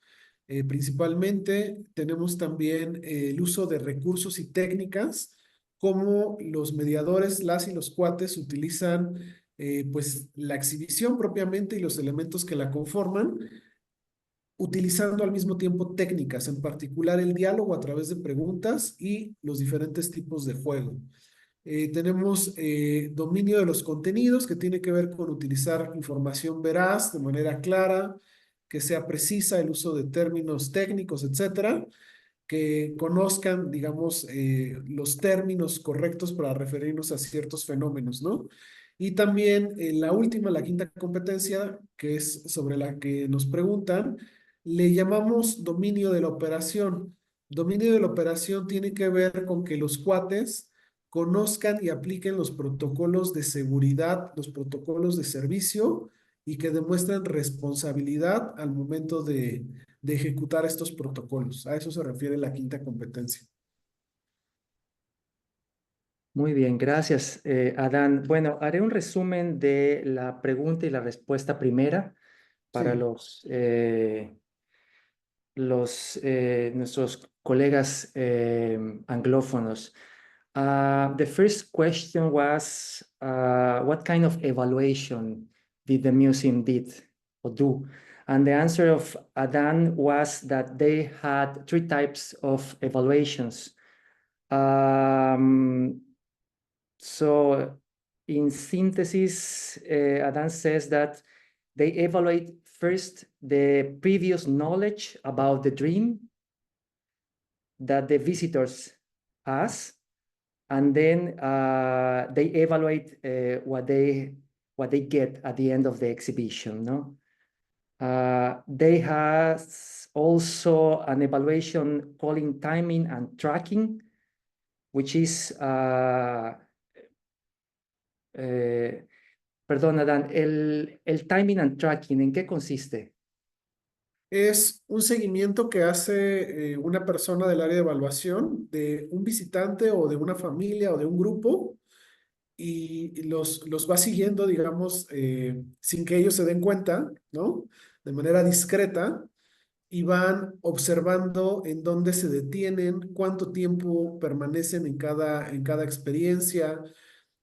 Principalmente tenemos también el uso de recursos y técnicas, como los mediadores, las y los cuates utilizan pues la exhibición propiamente y los elementos que la conforman, utilizando al mismo tiempo técnicas, en particular el diálogo a través de preguntas y los diferentes tipos de juego. Tenemos dominio de los contenidos, que tiene que ver con utilizar información veraz de manera clara, que sea precisa, el uso de términos técnicos, etcétera, que conozcan, digamos, los términos correctos para referirnos a ciertos fenómenos, ¿no? Y también la última, la quinta competencia, que es sobre la que nos preguntan, le llamamos dominio de la operación. Dominio de la operación tiene que ver con que los cuates conozcan y apliquen los protocolos de seguridad, los protocolos de servicio y que demuestren responsabilidad al momento de ejecutar estos protocolos. A eso se refiere la quinta competencia. Muy bien, gracias, Adán. Bueno, haré un resumen de la pregunta y la respuesta primera para Sí. nuestros colegas anglófonos. The first question was, what kind of evaluation did the museum did or do? And the answer of Adan was that they had three types of evaluations. So in synthesis, Adan says that they evaluate first the previous knowledge about the dream that the visitors has, and then they evaluate what they get at the end of the exhibition. No, they has also an evaluation calling timing and tracking, which is, perdón, Adán, el timing and tracking, ¿en qué consiste? Es un seguimiento que hace una persona del área de evaluación de un visitante o de una familia o de un grupo y los va siguiendo, digamos, sin que ellos se den cuenta, ¿no? De manera discreta y van observando en dónde se detienen, cuánto tiempo permanecen en cada experiencia,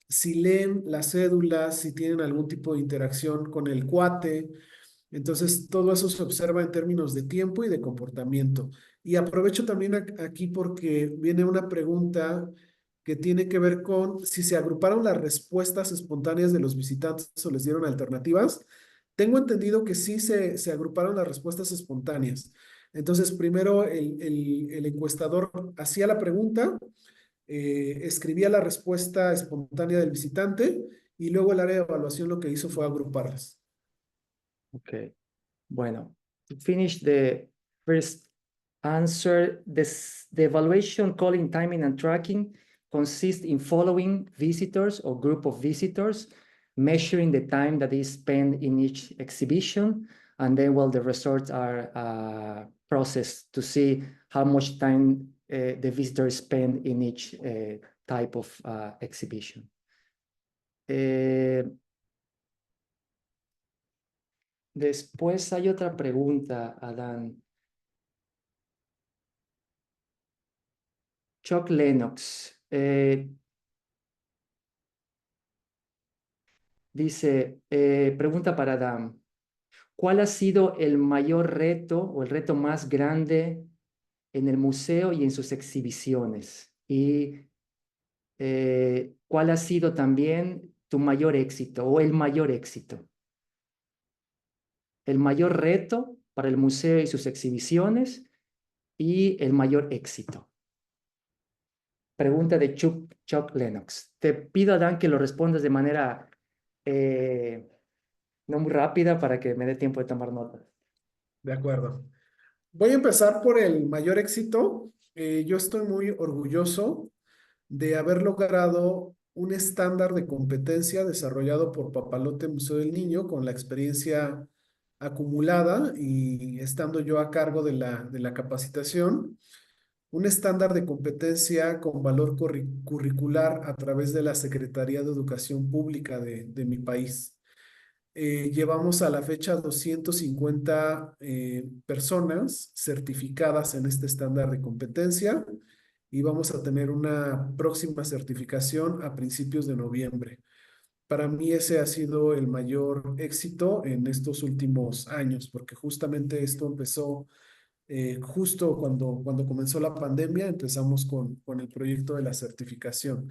si leen las cédulas, si tienen algún tipo de interacción con el cuate. Entonces, todo eso se observa en términos de tiempo y de comportamiento. Y aprovecho también aquí porque viene una pregunta que tiene que ver con si se agruparon las respuestas espontáneas de los visitantes o les dieron alternativas. Tengo entendido que sí se agruparon las respuestas espontáneas. Entonces, primero el encuestador hacía la pregunta, escribía la respuesta espontánea del visitante y luego el área de evaluación lo que hizo fue agruparlas. Okay. Bueno, to finish the first answer, the evaluation calling, timing, and tracking consists in following visitors or group of visitors, measuring the time that is spent in each exhibition, and then, well, the results are processed to see how much time the visitors spend in each type of exhibition. Después hay otra pregunta, Adán. Chuck Lennox dice, pregunta para Adán, ¿cuál ha sido el mayor reto o el reto más grande en el museo y en sus exhibiciones? Y ¿cuál ha sido también tu mayor éxito o el mayor éxito? El mayor reto para el museo y sus exhibiciones y el mayor éxito. Pregunta de Chuck Lennox. Te pido, Adán, que lo respondas de manera no muy rápida para que me dé tiempo de tomar nota. De acuerdo. Voy a empezar por el mayor éxito. Yo estoy muy orgulloso de haber logrado un estándar de competencia desarrollado por Papalote Museo del Niño con la experiencia acumulada y estando yo a cargo de la capacitación. Un estándar de competencia con valor curricular a través de la Secretaría de Educación Pública de mi país. Llevamos a la fecha 250 personas certificadas en este estándar de competencia y vamos a tener una próxima certificación a principios de noviembre. Para mí ese ha sido el mayor éxito en estos últimos años, porque justamente esto empezó justo cuando comenzó la pandemia, empezamos con el proyecto de la certificación.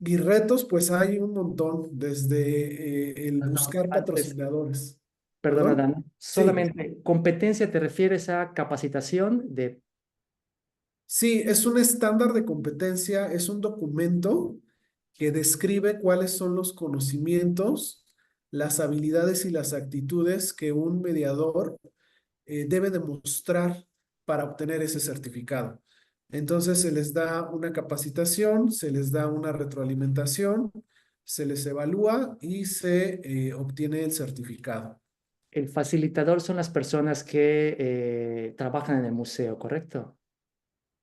Y retos, pues hay un montón, desde el buscar patrocinadores. Perdón, ¿Perdón? Adán. Solamente, ¿competencia te refieres a capacitación de...? Sí, es un estándar de competencia, es un documento que describe cuáles son los conocimientos, las habilidades y las actitudes que un mediador debe demostrar para obtener ese certificado. Entonces se les da una capacitación, se les da una retroalimentación, se les evalúa y se obtiene el certificado. El facilitador son las personas que trabajan en el museo, ¿correcto?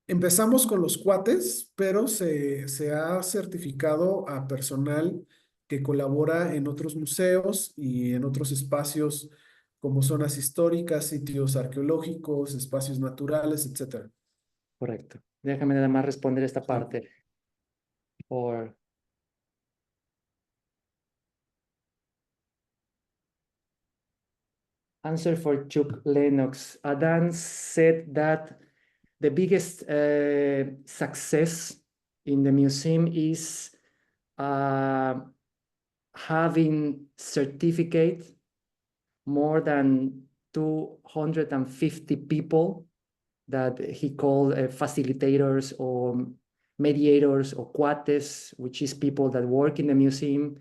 Empezamos con los cuates, pero se ha certificado a personal que colabora en otros museos y en otros espacios como zonas históricas, sitios arqueológicos, espacios naturales, etc. Correcto. Déjame nada más responder esta parte. Por... Answer for Chuck Lennox. Adán said that the biggest success in the museum is having certificate more than 250 people that he called facilitators or mediators or cuates, which is people that work in the museum.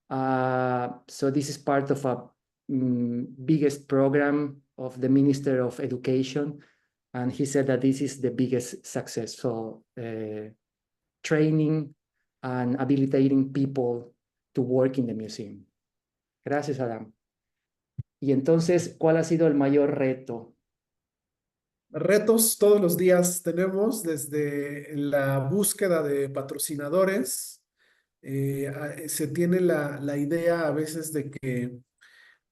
So this is part of a biggest program of the Minister of Education. And he said that this is the biggest success. So training and habilitating people to work in the museum. Gracias, Adam. Y entonces, ¿cuál ha sido el mayor reto? Retos todos los días tenemos, desde la búsqueda de patrocinadores. Se tiene la idea a veces de que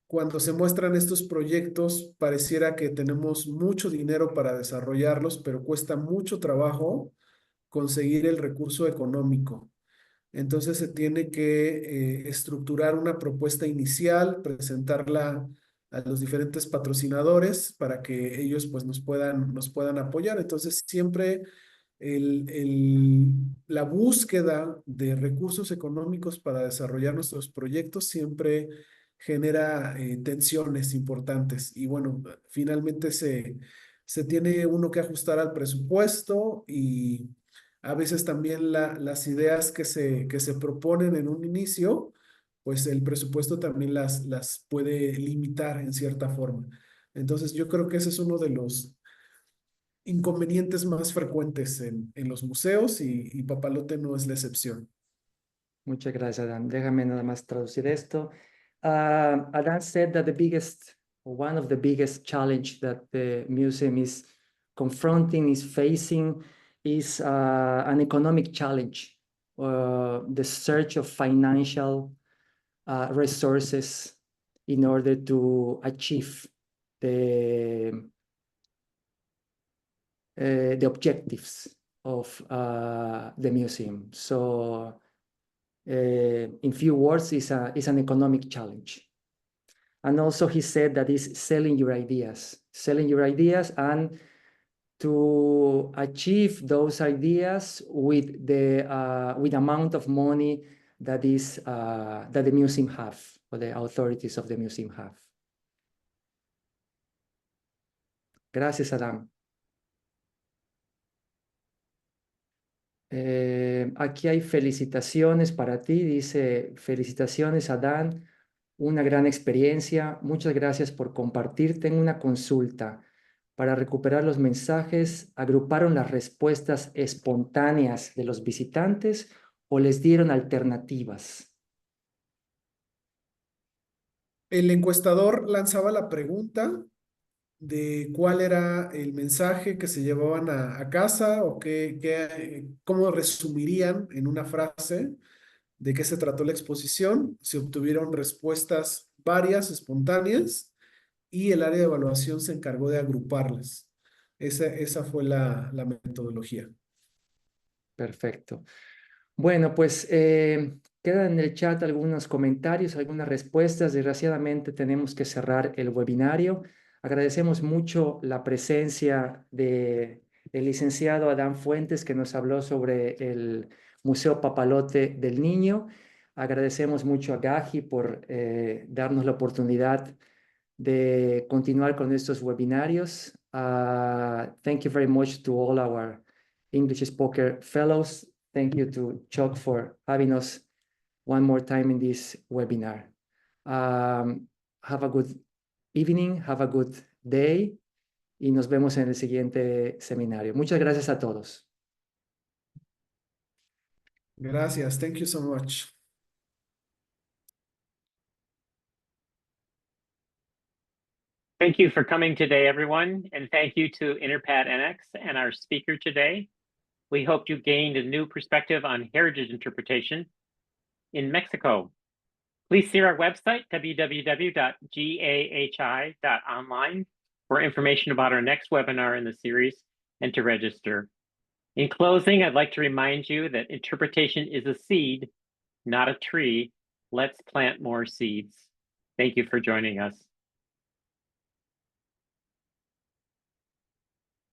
cuando se muestran estos proyectos pareciera que tenemos mucho dinero para desarrollarlos, pero cuesta mucho trabajo conseguir el recurso económico. Entonces se tiene que estructurar una propuesta inicial, presentarla a los diferentes patrocinadores para que ellos pues nos puedan apoyar. Entonces siempre la búsqueda de recursos económicos para desarrollar nuestros proyectos siempre genera tensiones importantes. Y bueno, finalmente se tiene uno que ajustar al presupuesto, y a veces también las ideas que se proponen en un inicio, pues el presupuesto también las puede limitar en cierta forma. Entonces yo creo que ese es uno de los inconvenientes más frecuentes en los museos, y Papalote no es la excepción. Muchas gracias, Adam. Déjame nada más traducir esto. Adam said that one of the biggest challenge that the museum is confronting, is facing, is an economic challenge, the search of financial resources in order to achieve the objectives of the museum. So, in few words, is an economic challenge. And also he said that is selling your ideas, and to achieve those ideas with the amount of money that the museum have, or the authorities of the museum have. Gracias, Adam. Aquí hay felicitaciones para ti, dice: felicitaciones, Adán, una gran experiencia, muchas gracias por compartir. Tengo una consulta. Para recuperar los mensajes, ¿agruparon las respuestas espontáneas de los visitantes o les dieron alternativas? El encuestador lanzaba la pregunta de cuál era el mensaje que se llevaban a casa, o cómo resumirían en una frase de qué se trató la exposición. Se obtuvieron respuestas varias, espontáneas, y el área de evaluación se encargó de agruparlas. Esa fue la metodología. Perfecto. Bueno, pues quedan en el chat algunos comentarios, algunas respuestas. Desgraciadamente tenemos que cerrar el webinario. Agradecemos mucho la presencia del licenciado Adán Fuentes, que nos habló sobre el Museo Papalote del Niño. Agradecemos mucho a Gaji por darnos la oportunidad de continuar con estos webinarios. Thank you very much to all our English Spoken Fellows. Thank you to Chuck for having us one more time in this webinar. Have a good evening, have a good day, y nos vemos en el siguiente seminario. Muchas gracias a todos. Gracias. Thank you so much. Thank you for coming today, everyone, and thank you to Interpat NX and our speaker today. We hope you gained a new perspective on heritage interpretation in Mexico. Please see our website, www.gahi.online, for information about our next webinar in the series and to register. In closing, I'd like to remind you that interpretation is a seed, not a tree. Let's plant more seeds. Thank you for joining us.